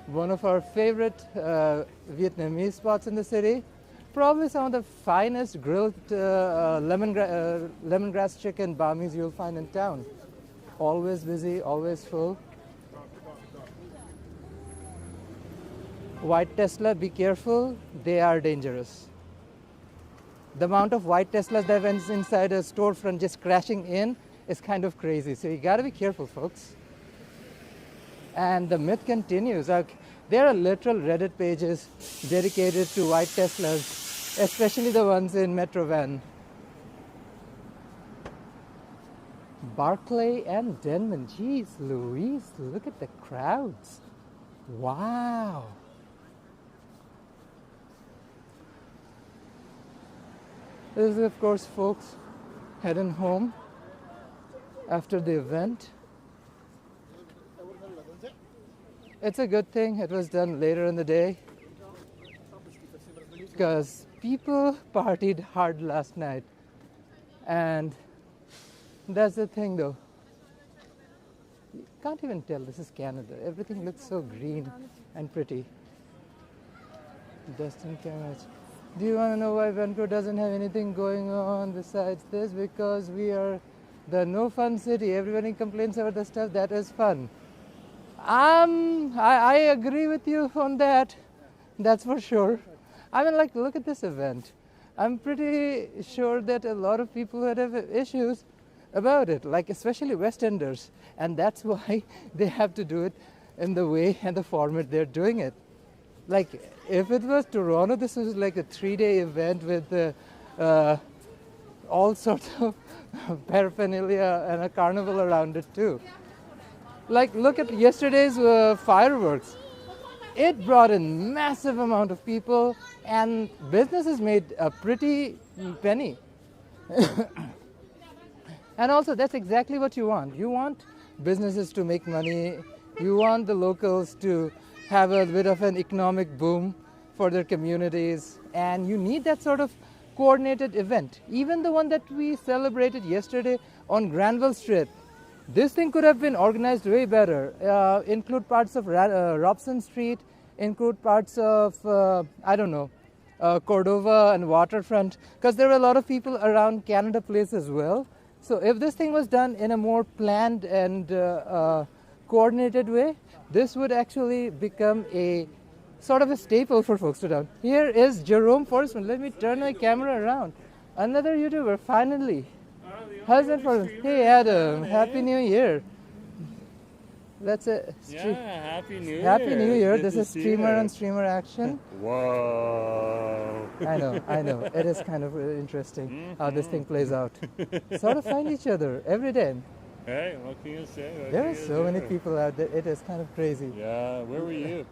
one of our favorite Vietnamese spots in the city. Probably some of the finest grilled lemongrass chicken bami's you'll find in town. Always busy, always full. White Tesla, be careful, they are dangerous. The amount of white Teslas that went inside a storefront just crashing in is kind of crazy. So you gotta be careful, folks. And the myth continues. There are literal Reddit pages dedicated to white Teslas, especially the ones in Metro Van. Barclay and Denman. Jeez Louise, look at the crowds. Wow. This is, of course, folks heading home after the event. It's a good thing it was done later in the day because people partied hard last night. And that's the thing, though. You can't even tell this is Canada. Everything looks so green and pretty. Dustin Cameron. Do you want to know why Vancouver doesn't have anything going on besides this? Because we are the no fun city. Everybody complains about the stuff that is fun. I agree with you on that. That's for sure. I mean, like, look at this event. I'm pretty sure that a lot of people would have issues about it, like especially West Enders, and that's why they have to do it in the way and the format they're doing it. Like, if it was Toronto, this was like a 3-day event with all sorts of paraphernalia and a carnival around it too. Like, look at yesterday's fireworks. It brought in massive amount of people, and businesses made a pretty penny. And also, that's exactly what you want. You want businesses to make money. You want the locals to have a bit of an economic boom for their communities, and you need that sort of coordinated event. Even the one that we celebrated yesterday on Granville Street, this thing could have been organized way better. Include parts of Robson Street, include parts of, Cordova and Waterfront, because there were a lot of people around Canada Place as well. So if this thing was done in a more planned and coordinated way, this would actually become a sort of a staple for folks to do. Here is Jerome Forstman. Let me turn my camera around. Another YouTuber, finally. How's it for? Hey Adam, Happy New Year. That's it. Yeah, Happy New Year. Happy New Year. Good This to is see streamer you. on streamer action. Whoa. I know. It is kind of interesting how this thing plays out. Sort of find each other every day. Hey, what can you say? What There can are you so many do? people out there. It is kind of crazy. Yeah, where were you?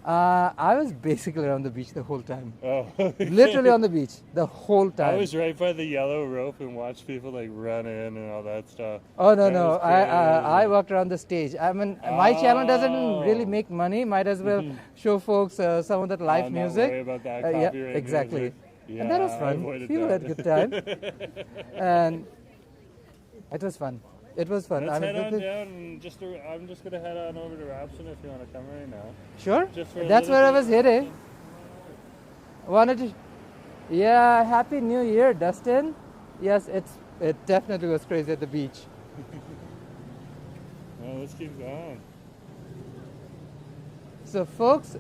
I was basically on the beach the whole time. Oh, Literally on the beach the whole I time. was right by the yellow rope and watched people like run in and all that stuff. Oh no That no! was I crazy. walked around the stage. I mean, my channel doesn't really Oh. make money. Might as well show folks some of that live Not music. worry about that Yeah, copyright exactly. music. And that was Yeah, I fun. avoided People that. had a good time, and it was fun. It was fun. Let's I mean, head on down and I'm just gonna head on over to Robson if you want to come right now. Sure. Just for a That's little where I bit was of heading. Robson. Wanted to. Yeah, Happy New Year, Dustin. Yes, it definitely was crazy at the beach. Well, let's keep going. So, folks,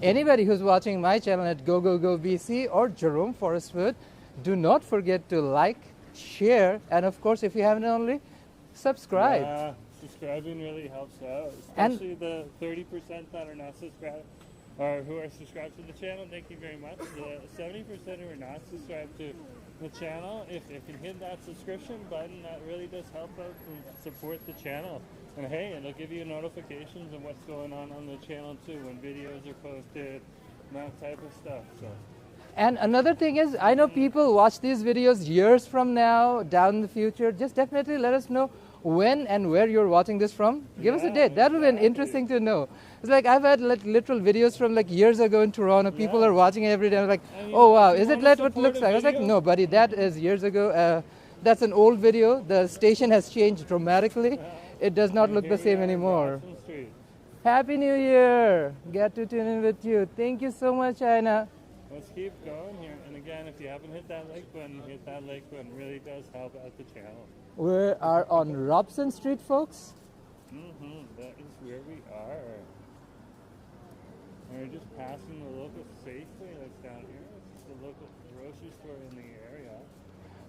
anybody who's watching my channel at GoGoGoBC or Jerome Forestwood, do not forget to like, share, and of course, if you haven't already, subscribe. Yeah, subscribing really helps out, And- especially the 30% that are not subscribed or who are subscribed to the channel. Thank you very much. The 70% who are not subscribed to the channel, if you can hit that subscription button, that really does help out and support the channel. And hey, it'll give you notifications of what's going on the channel too, when videos are posted, and that type of stuff. So. And another thing is, I know people watch these videos years from now, down in the future. Just definitely let us know when and where you're watching this from. Give us a Yeah, date. That would be interesting to know. It's like I've had like literal videos from like years ago in Toronto. People Yeah. are watching it every day. I'm like, I mean, oh wow, if is you it wanna like what it support looks a like? I was like, video- no, buddy, that is years ago. That's an old video. The station has changed dramatically. It does not And look here the we same are on anymore. Robson Street. Happy New Year! Get to tune in with you. Thank you so much, Aina. Let's keep going here. And again, if you haven't hit that like button, hit that like button. Really does help out the channel. We are on Robson Street, folks. That is where we are. And we're just passing the local Safeway that's down here. It's the local grocery store in the area.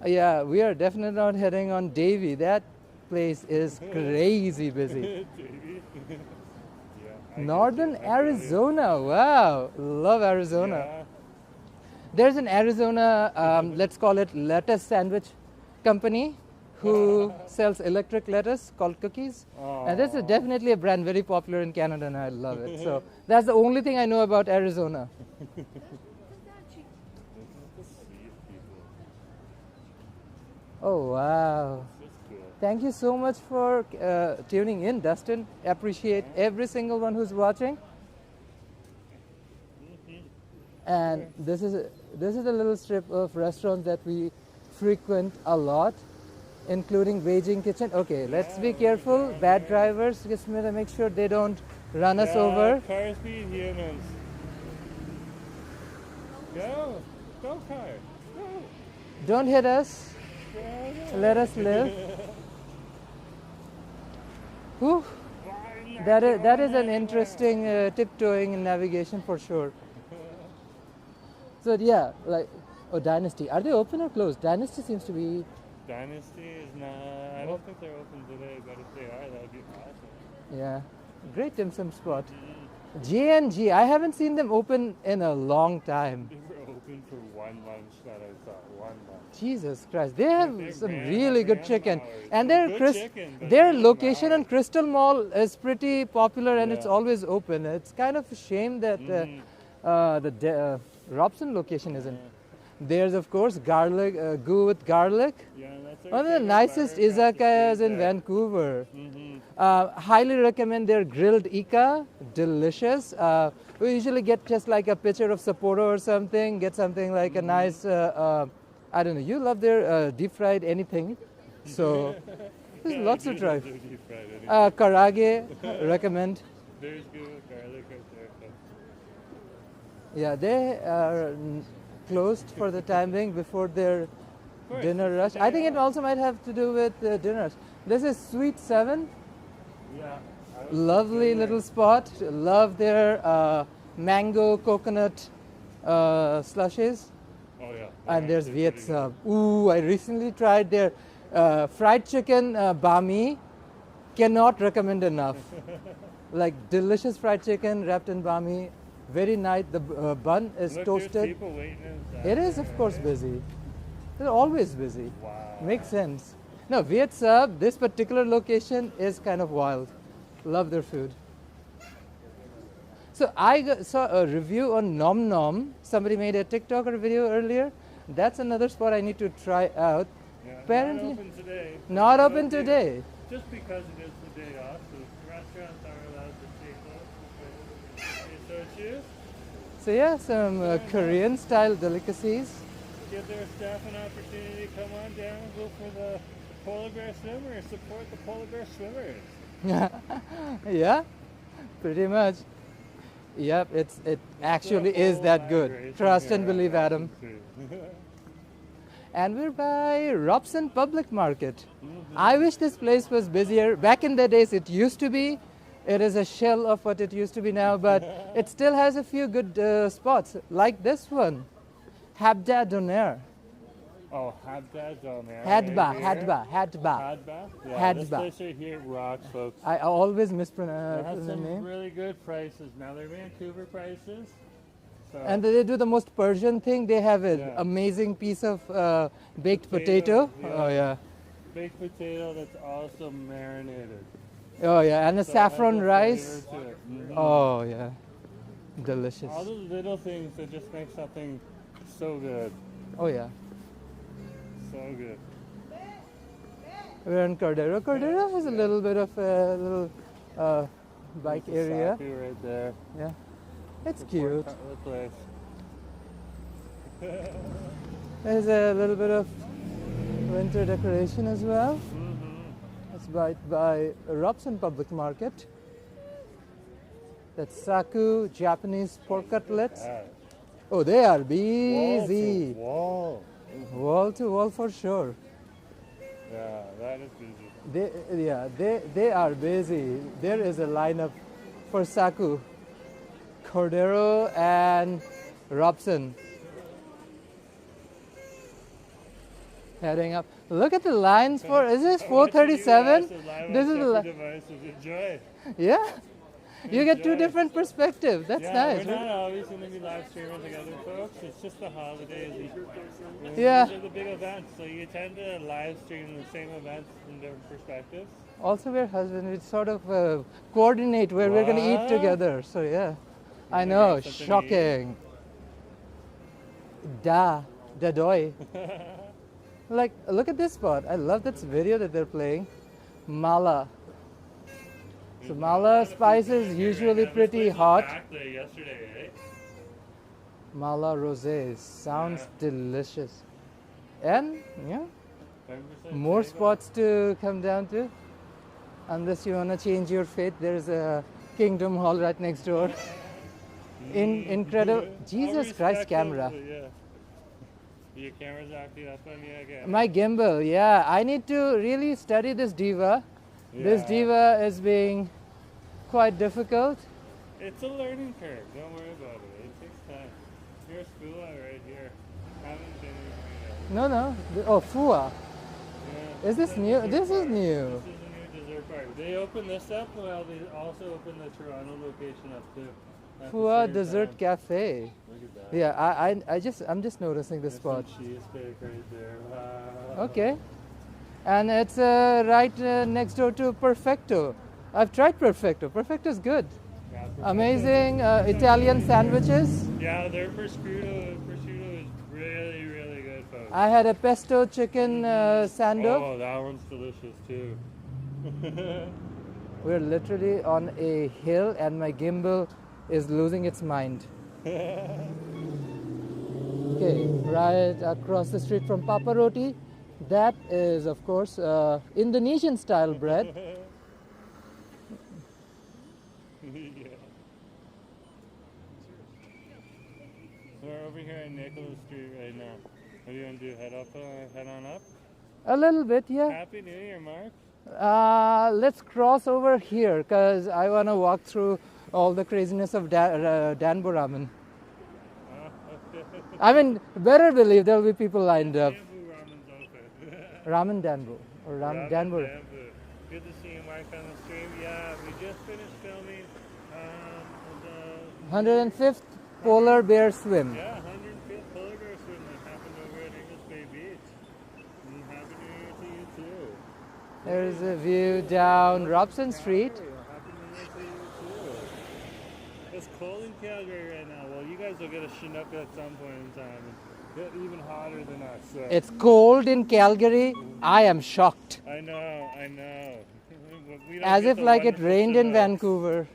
Yeah, we are definitely not heading on Davie. That place is crazy busy. Davey. Yeah. I Northern get you. I feel you. Arizona. Wow, love Arizona. Yeah. There's an Arizona, let's call it lettuce sandwich company, who sells electric lettuce called Cookies. And this is definitely a brand very popular in Canada, and I love it. So that's the only thing I know about Arizona. Oh, wow. Thank you so much for tuning in, Dustin. Appreciate every single one who's watching. And this is a little strip of restaurants that we frequent a lot, including Beijing Kitchen. Okay, let's be careful. Bad drivers, just make sure they don't run us over. Cars beat humans. Go car. Go. Don't hit us. Let us live. Whew. That is an interesting tiptoeing in navigation for sure. So yeah, like, oh, Dynasty. Are they open or closed? Dynasty seems to be. Dynasty is not. I don't think they're open today, but if they are, that would be awesome. Yeah, great dim sum spot. G&G. I haven't seen them open in a long time. They were open for one lunch that I saw. One lunch. Jesus Christ, they have some really good chicken, hours. and Chicken, their location on Crystal Mall is pretty popular, and it's Yeah. always open. It's kind of a shame that the Robson location isn't. There's of course garlic goo with garlic. Yeah, that's One of the nicest izakayas in Vancouver. Highly recommend their grilled ika, delicious. We usually get just like a pitcher of Sapporo or something, get something like a nice, I don't know, you love their deep fried anything. So there's lots to try. Karage, recommend. There's good garlic right there. Yeah, they are closed for the time being before their dinner rush. I think it also might have to do with dinner rush. This is Sweet 7. Yeah. Lovely little spot. Love their mango coconut slushes. Oh yeah. And there's Viet Sub. Ooh, I recently tried their fried chicken bami. Cannot recommend enough. Like delicious fried chicken wrapped in bami. Very nice. The bun is Look, toasted. there's people waiting inside. It is, of course, busy. They're always busy. Wow. Makes sense. No, Viet Sub, this particular location is kind of wild. Love their food. So I saw a review on Nom Nom. Somebody made a TikTok or video earlier. That's another spot I need to try out. Yeah, Apparently, not open today. not open today. Just because it is the day off, so restaurants are allowed to stay closed. Okay, so cheers. So yeah, some Korean style delicacies. Give their staff an opportunity to come on down and go for the polar bear swimmer. Support the polar bear swimmers. Yeah, pretty much. Yep, it actually is that good. Trust and believe, Adam. And we're by Robson Public Market. I wish this place was busier. Back in the days, it used to be. It is a shell of what it used to be now, but it still has a few good spots, like this one, Habda Doner. Oh, Hadba Doner. Hadba. Hadba? Yeah, this Hadba. place right here rocks, folks. I always They mispronounce have the some name. really good prices. Now they're Vancouver prices. So And they do the most Persian thing. They have an Yeah. amazing piece of baked potato. Potato, Oh yeah. baked potato that's also marinated. Oh yeah, and a So it has saffron a rice. flavor to it. Oh yeah, delicious. All the little things that just make something so good. Oh yeah. So good. We're in Cordero. Cordero has a little bit of a little bike There's a area. Saku right there. Yeah, it's Support cute. the place. There's a little bit of winter decoration as well. It's by Robson Public Market. That's Saku Japanese pork cutlets. Yeah. Oh, they are busy. Wall. Wall to wall for sure. Yeah, that is busy. They are busy. There is a lineup for Saku, Cordero, and Robson. Heading up. Look at the lines for. Is this 437? This is the devices. Enjoy. yeah. You get two Enjoy. different perspectives. That's Yeah, nice. we're not always going to be live streaming together, folks. It's just the holidays. Yeah. These are the big events, so you tend to live stream the same events from different perspectives. Also, we're husbands. We sort of coordinate where we're going to eat What? together. So yeah, I gonna know. get something to eat? Shocking. Da doy. Like, look at this spot. I love this video that they're playing. Mala. So mala spice is usually pretty hot. Back there yesterday, eh? Mala rosé sounds delicious. And yeah, 10% more saving. spots to come down to. Unless you want to change your fate, there's a Kingdom Hall right next door. Incredible. Jesus Christ, camera. Yeah. Your camera's acting up on you again. My gimbal, yeah. I need to really study this diva. This Yeah. diva is being quite difficult. It's a learning curve. Don't worry about it. It takes time. Here's Fua right here. Haven't been here yet. No. Oh, Fua. Yeah. Is this new? This is new. This is a new dessert bar. They opened this up while they also opened the Toronto location up too. at the Fua same Dessert time. Cafe. Look at that. Yeah, I'm just noticing this There's some spot. cheesecake right there. Wow. Okay. And it's right next door to Perfecto. I've tried Perfecto. Perfecto is good. Yeah, Amazing Italian sandwiches. Yeah, their prosciutto is really, really good, folks. I had a pesto chicken sando. Oh, that one's delicious too. We're literally on a hill and my gimbal is losing its mind. Okay, right across the street from Papa Roti. That is, of course, Indonesian style bread. Yeah. So we're over here in Nicholas Street right now. What are you gonna do? Head on up? A little bit, yeah. Happy New Year, Mark. Let's cross over here because I want to walk through all the craziness of Danbo Ramen. I mean, better believe there will be people lined up. Bamboo Ramen's open. Ramen Danbo or Ramen Danbo. Bamboo. Good to see you, Mark, on the stream. Yeah, we just finished filming the 105th Polar Bear Swim. 105th Polar Bear Swim that happened over at English Bay Beach. And Happy New Year to you too. There's a view down Robson Street. Happy New Year to you too. It's cold in Calgary right now. Well, you guys will get a Chinook at some point in time. And get even hotter than us. So. It's cold in Calgary. I am shocked. I know. We don't As get if the like it wonderful rained in Chinooks. Vancouver.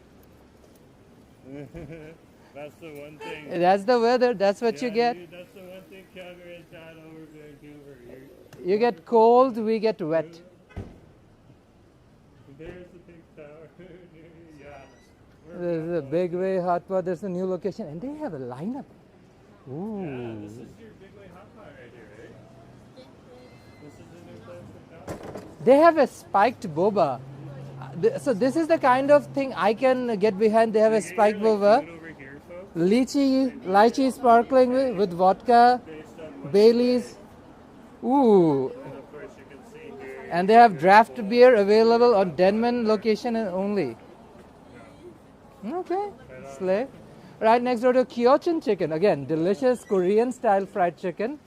That's the one thing. That's the weather. That's what you Yeah, get. dude, that's the one thing Calgary has had over Vancouver. You get cold, we get wet. There's the big tower. Yeah. There's a big way hot pot. There's a new location, and they have a lineup. Yeah, Ooh. this is your big way hot pot right here, right? This is the new place to come. They have a spiked boba. So this is the kind of thing I can get behind. They have a spiked boba. Food over here, folks. Lychee sparkling with vodka, Based on Baileys. Ooh. of course you can see here. And they have draft beer available on Denman location only. Okay, slay. Right next door to Kyochen chicken. Again, delicious Korean style fried chicken.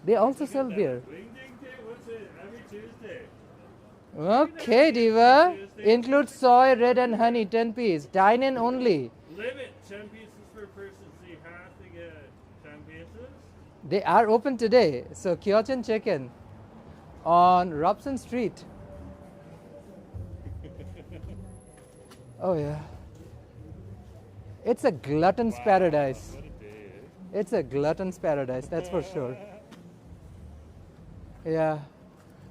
They also sell beer. Wing Ding Day, what's it? Every Tuesday. Okay, Diva. Include soy, red, and honey, 10 piece. Dine in only. Limit 10 pieces per person, so you have to get 10 pieces. They are open today. So Kyochen chicken on Robson Street. Oh yeah. It's a glutton's paradise. What a day, eh? It's a glutton's paradise, that's for sure. Yeah.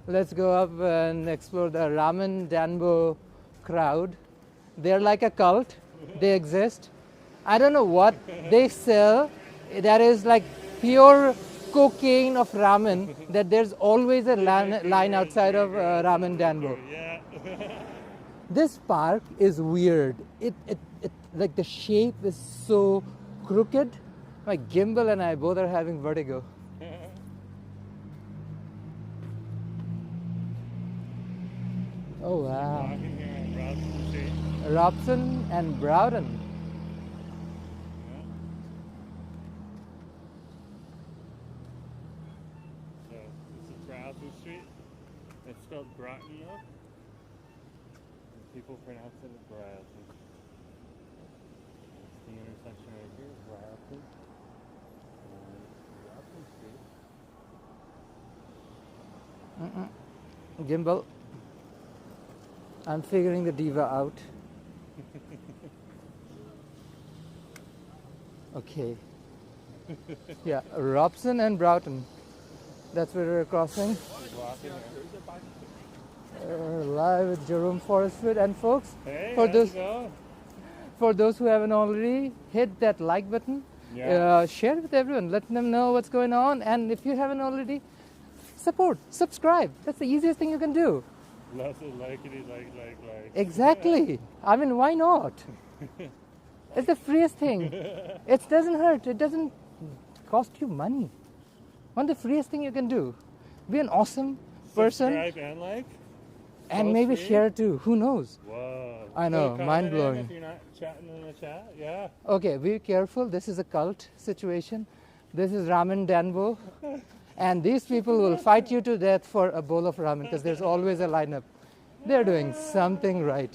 Let's go up and explore the Ramen Danbo crowd. They're like a cult. They exist. I don't know what they sell. That is like pure cocaine of ramen. That there's always a line outside of Ramen Danbo. Yeah. This park is weird. It like the shape is so crooked. My gimbal and I both are having vertigo. Walking Oh wow. here Robson Street. Robson and Broughton. Yeah. So this is Robson Street. It's spelled Broughton though. And people pronounce it as Broughton. It's the intersection right here, Broughton. Robson Street. Gimbal. I'm figuring the diva out. Okay. Yeah, Robson and Broughton. That's where we're crossing. Walking Live with Jerome Forestwood. And folks, Hey, for how's those it going? for those who haven't already, hit that like button. Yeah. Share it with everyone. Let them know what's going on. And if you haven't already, subscribe. That's the easiest thing you can do. Lots of likety, like. Exactly. I mean, why not? It's the freest thing. It doesn't hurt. It doesn't cost you money. One of the freest thing you can do. Be an awesome person Subscribe and like. and both maybe free? share too. Who knows? Whoa. I know, Comment mind-blowing. in If you're not chatting in the chat, yeah. Okay, be careful. This is a cult situation. This is ramen danbo. And these people will fight you to death for a bowl of ramen because there's always a lineup. They're doing something right.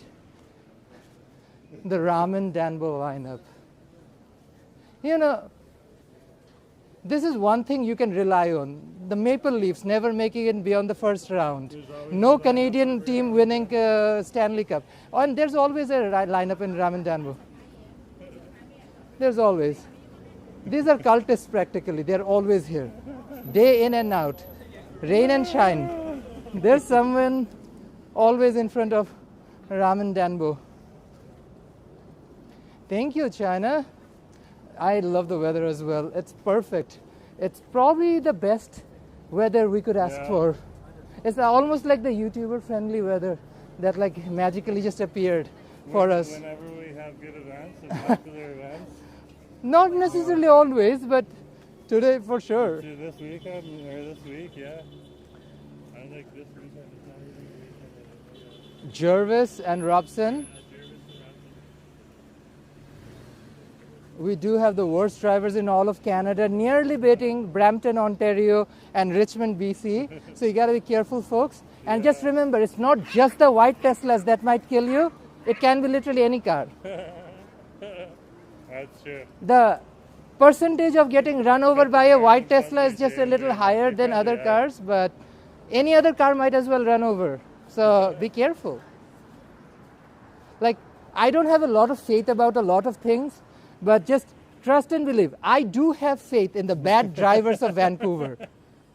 The ramen danbo lineup. You know, this is one thing you can rely on. The Maple Leafs never making it beyond the first round. No Canadian team winning Stanley Cup. And there's always a lineup in ramen danbo. There's always. These are cultists practically. They're always here. Day in and out. Rain and shine. There's someone always in front of ramen danbo. Thank you, China. I love the weather as well. It's perfect. It's probably the best weather we could ask Yeah. for. It's almost like the YouTuber friendly weather that like magically just appeared for us. Whenever we have good events and popular events. Not necessarily always, but today for sure. To this weekend or this week, yeah. I think this weekend is not even a weekend. Jervis and Robson. We do have the worst drivers in all of Canada, nearly beating Brampton, Ontario and Richmond, BC. So you got to be careful, folks. And just remember, it's not just the white Teslas that might kill you. It can be literally any car. That's true. The percentage of getting run over by a white Tesla is just a little higher than other cars, but any other car might as well run over. So be careful. Like, I don't have a lot of faith about a lot of things, but just trust and believe. I do have faith in the bad drivers of Vancouver.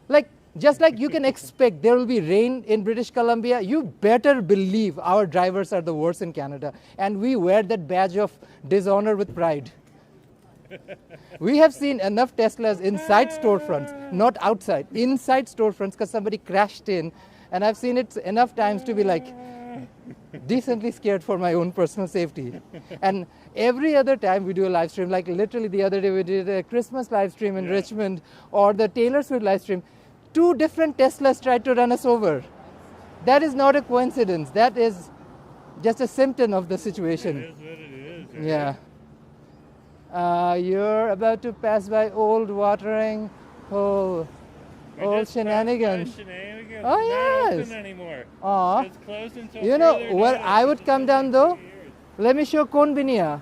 Like, just like you can expect there will be rain in British Columbia, you better believe our drivers are the worst in Canada. And we wear that badge of dishonor with pride. We have seen enough Teslas inside storefronts, not outside, inside storefronts because somebody crashed in. And I've seen it enough times to be like decently scared for my own personal safety. And every other time we do a live stream, like literally the other day we did a Christmas live stream in Richmond or the Taylor Swift live stream, 2 different Teslas tried to run us over. That is not a coincidence. That is just a symptom of the situation. It is what it is. Right? Yeah. You're about to pass by old watering hole. We Old just passed by shenanigans. Shenanigans. Oh, It's not yes. open anymore. Aw. It's closed until You know further where notice. I would come down though? Let me show Konbinia.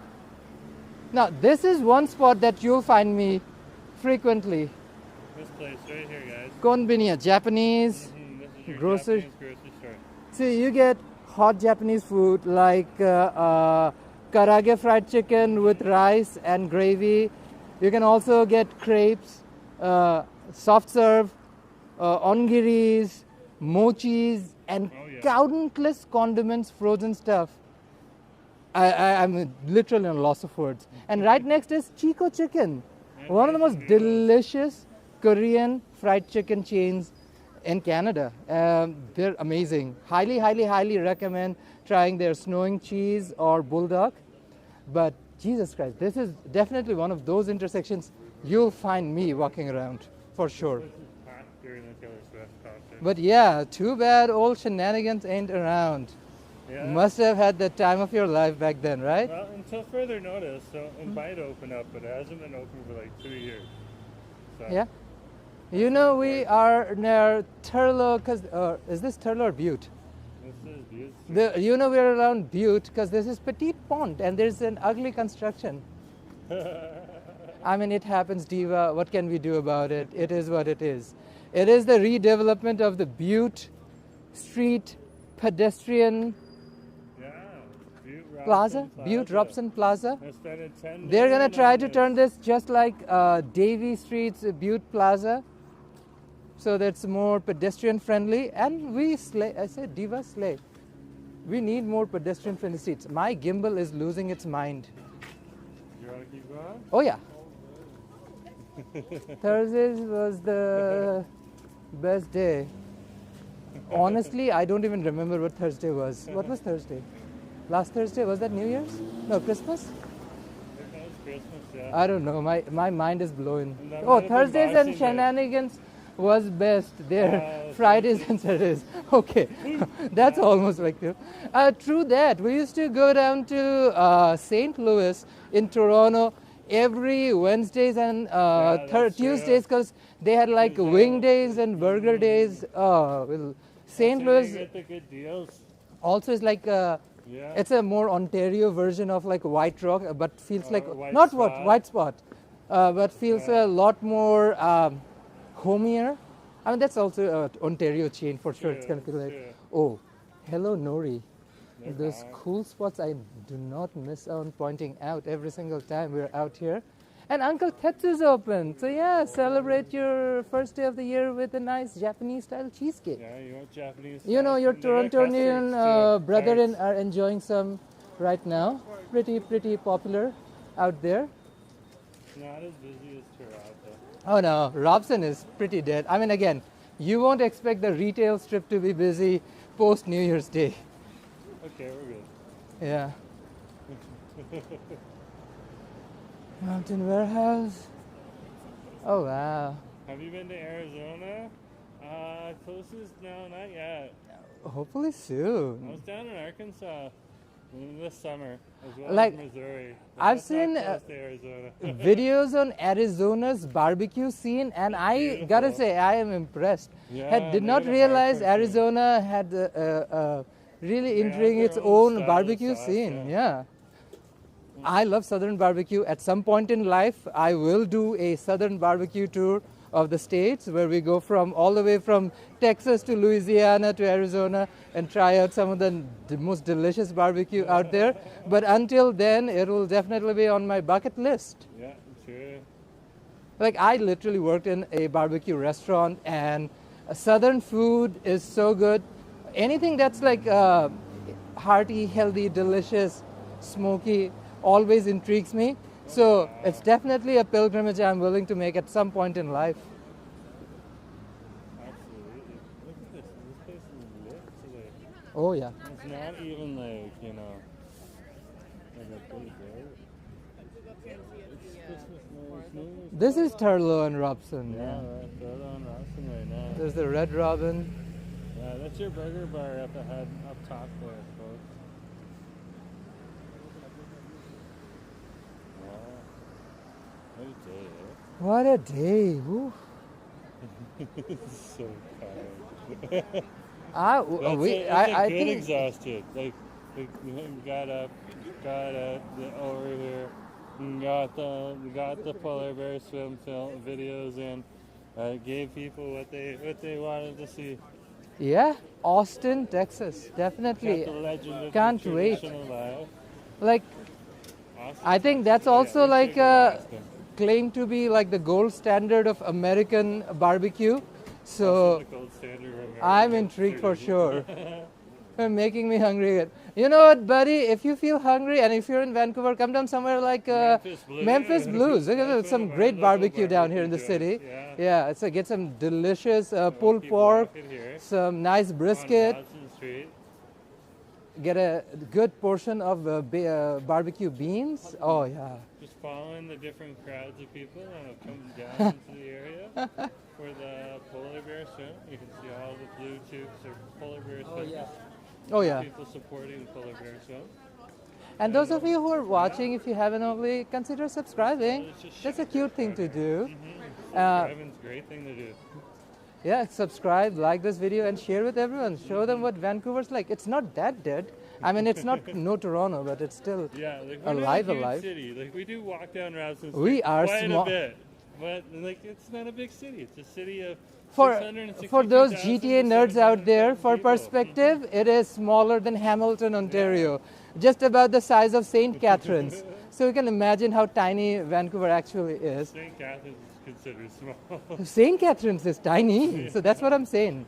Now this is one spot that you'll find me frequently. This place right here, guys. Konbinia, Japanese. This is your Grocery- Japanese grocery store. See, you get hot Japanese food like karage fried chicken with rice and gravy. You can also get crepes, soft serve, ongiris, mochis, and Oh, yeah. countless condiments, frozen stuff. I'm literally at a loss of words. And right next is Chico Chicken, one of the most delicious Korean fried chicken chains in Canada. They're amazing. Highly recommend trying their snowing cheese or bulldog. But Jesus Christ, this is definitely one of those intersections you'll find me walking around for sure. This is packed during the Taylor Swift concert. But yeah, too bad old shenanigans ain't around. Yeah. Must have had the time of your life back then, right? Well, until further notice, so it might open up, but it hasn't been open for like 2 years. So, Yeah. You know, we are near Turlow, is this Turlow or Butte? This is beautiful. You know, we're around Butte because there's this petite pond and there's an ugly construction. I mean, it happens, Diva. What can we do about it? It is what it is. It is the redevelopment of the Butte Street pedestrian Yeah. Butte plaza, Butte Robson Plaza. They're spending $10 They're gonna million try on to this. turn this just like Davie Street's Butte Plaza, so that's more pedestrian friendly. And we slay. I said, Diva, slay. We need more pedestrian friendly streets. My gimbal is losing its mind. You want to keep going? Oh yeah. Thursdays was the best day. Honestly, I don't even remember what Thursday was. What was Thursday? Last Thursday, was that New Year's? No, Christmas? That was Christmas, yeah. I don't know. My mind is blown. And that Oh, might have been Thursdays and Boxing Day. shenanigans was best. There, Ah, Fridays and Saturdays. Okay, that's almost like you. True that. We used to go down to St. Louis in Toronto every Wednesdays and that's true. Tuesdays because they had like Tuesday. wing days and burger days. Oh, well, St. So Louis you get the good deals. also is like Yeah. it's a more Ontario version of like White Rock, but feels like White not Spot. what White Spot, but feels a lot more homier. I mean that's also an Ontario chain for sure. It's gonna feel like Sure. oh, hello Nori. They're Those fine. cool spots I do not miss on pointing out every single time we're out here. And Uncle Tetsu's open. So yeah, celebrate your first day of the year with a nice Japanese style cheesecake. Yeah, you want Japanese. You know, stuff, your and they got Torontonian custards, too. brethren Tarts. are enjoying some right now. Pretty popular out there. It's not as busy as Toronto. Oh no, Robson is pretty dead. I mean, again, you won't expect the retail strip to be busy post New Year's Day. Okay, we're good. Yeah. Mountain Warehouse. Oh wow. Have you been to Arizona? Closest? No, not yet. Hopefully I soon. was down in Arkansas this summer as well Like, as Missouri. But I've that's not seen, close to Arizona. Videos on Arizona's barbecue scene, and I gotta Beautiful. say I am impressed. Yeah, Did they not have a realize hardcore scene. Arizona had really They have entering their its own own style of barbecue sauce, scene. yeah. Yeah. I love Southern barbecue. At some point in life, I will do a Southern barbecue tour of the states where we go from all the way from Texas to Louisiana to Arizona and try out some of the most delicious barbecue out there. But until then, it will definitely be on my bucket list. Yeah, sure. Like I literally worked in a barbecue restaurant, and Southern food is so good. Anything that's like hearty, healthy, delicious, smoky always intrigues me. So it's definitely a pilgrimage I'm willing to make at some point in life. Absolutely. Look at this. This place is lit today. Oh yeah. It's not even like, you know, like a big day. It's Christmas night. New Year's This Day. is Turlow and Robson. Yeah, Yeah. right. They're on Robson right now. There's the Red Robin. Yeah, that's your burger bar up ahead, up top there, folks. Wow. What a day, What a day. Woo. eh? So tired. I, That's I good think exhausted. Like, got up, over here, and got the polar bear swim film videos in. Gave people what they wanted to see. yeah, Austin, Texas, Kept definitely. the legend of Can't the wait. tradition alive. Like Awesome. I think that's Yeah, also we like should go to Austin. claimed to be like the gold standard of American barbecue. So Also the gold standard of American I'm intrigued for food. sure. You're making me hungry again. You know what, buddy? If you feel hungry and if you're in Vancouver, come down somewhere like Memphis Blues. Memphis Blues. Look at That's some one of our great local barbecue down here in the barbecue city. joints, Yeah, so get some delicious pulled Keep pork, walking here some nice on brisket, Robson Street. get a good portion of barbecue beans. Oh yeah. Just following the different crowds of people that have come down into the area for the polar bear swim. You can see all the blue tubes of polar bear swim. Oh, yeah. People supporting polar bear shows. And those of you who are watching, if you haven't already, consider subscribing. It's just That's a cute thing to do. Subscribing's a great thing to do. Yeah, subscribe, like this video, and share with everyone. Show them what Vancouver's like. It's not that dead. I mean, it's not no Toronto, but it's still Yeah, like alive, we're not a huge alive. city. Like we do walk down Robson Street We are quite small. a bit, but like it's not a big city. It's a city of For 662,000 those GTA nerds out there, 700,000 for people. perspective, it is smaller than Hamilton, Ontario, just about the size of St. Catharines. So you can imagine how tiny Vancouver actually is. St. Catharines is considered small. St. Catharines is tiny, so that's what I'm saying.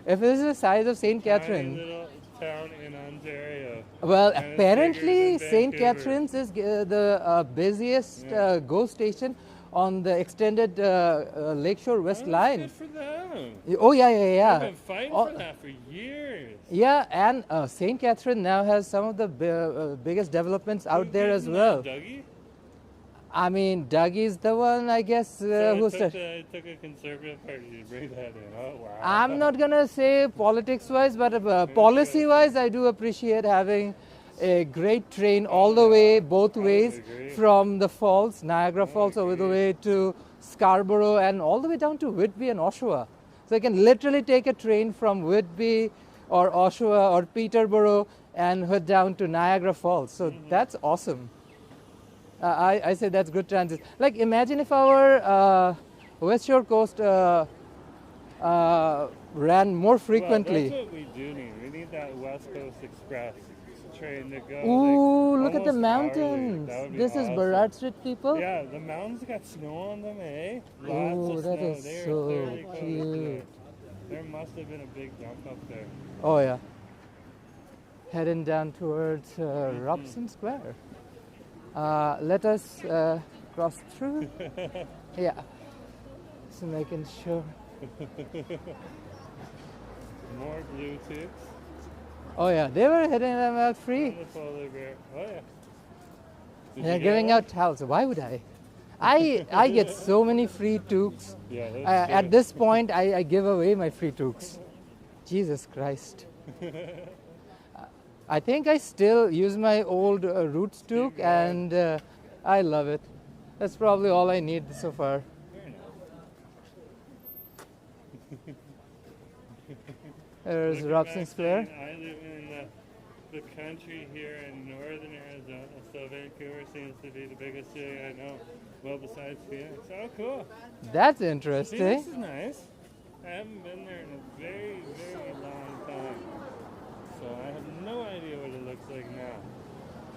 If this is the size of St. Tiny Catharines, little town in Ontario. well, And it's apparently bigger than St. Vancouver. Catharines is the busiest GO station on the extended Lakeshore West Oh, Line. Good for them. Oh yeah, yeah, yeah. I've been fighting Oh, for that for years. yeah, and St. Catherine now has some of the biggest developments out there as Isn't well. that Dougie? I mean, Dougie's the one, I guess, So who's it took a conservative party to bring that in. Oh wow. I'm not gonna say politics-wise, but policy-wise, I do appreciate having a great train all the way, both ways, agree. from the falls, Niagara Falls, over the way to Scarborough, and all the way down to Whitby and Oshawa. So I can literally take a train from Whitby or Oshawa or Peterborough and head down to Niagara Falls. So that's awesome. I say that's good transit. Like, imagine if our West Shore Coast ran more frequently. Well, that's what we do need. We need that West Coast Express train to go. Ooh, like, look at the almost hourly. mountains. That would be This is awesome. Burrard Street, people. Yeah, the mountains got snow on them, eh? Lots Ooh, of that snow. is They are so clearly covered cute. there. There must have been a big jump up there. Oh yeah. Heading down towards Robson Square. Let us cross through. Yeah. So making sure. More Bluetooths. Oh yeah, they were hitting them out free. The polar bear. Oh yeah. Did They're you get giving one? out towels. Why would I? I get so many free toques. Yeah, that's At true. this point, I give away my free toques. Jesus Christ. I think I still use my old Roots toque, and I love it. That's probably all I need so far. There's Looking Robson back Square. saying, I live in the country here in northern Arizona, so Vancouver seems to be the biggest city I know. Well, besides Phoenix. Oh, cool. That's Phoenix interesting. is nice. I haven't been there in a very, very long time. So I have no idea what it looks like now.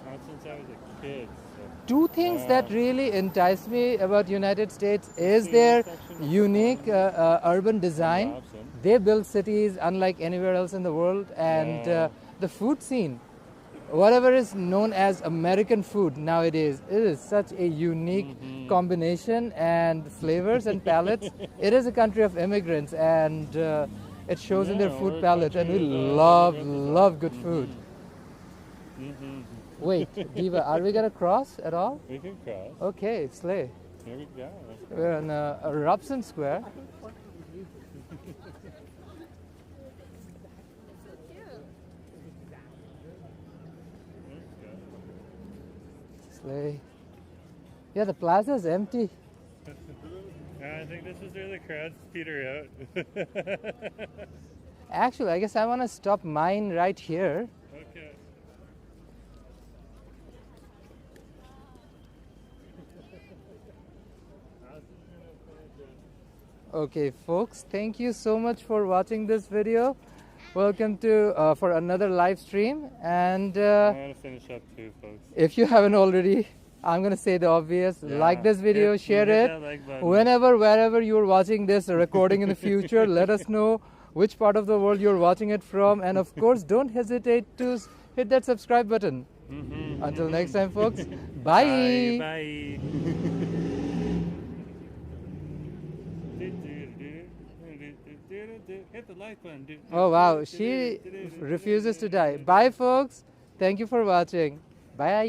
Not since I was a kid. So. Two things that really entice me about United States is See, their section- unique urban design. Robson. They build cities unlike anywhere else in the world, and Yeah. the food scene, whatever is known as American food nowadays, it is such a unique combination and flavors and palettes. It is a country of immigrants, and it shows in their Yeah, food we're a palette, and we country of love immigrants. good food. Wait, Diva, are we gonna cross at all? We can cross. Okay, slay. Here we go. Let's go. We're on Robson Square. Slay. Yeah, the plaza's empty. I think this is where the crowds peter out. Actually, I guess I want to stop mine right here. Okay. Okay, folks, thank you so much for watching this video. Welcome to for another live stream. And I want to finish up too, folks. if you haven't already, I'm gonna say the obvious: like this video, share hit it. that like button. Whenever, wherever you're watching this recording in the future, let us know which part of the world you're watching it from, and of course, don't hesitate to hit that subscribe button. Until next time, folks. Bye. Bye. Hit the like button. Oh wow, she refuses to die. Bye, folks. Thank you for watching. Bye.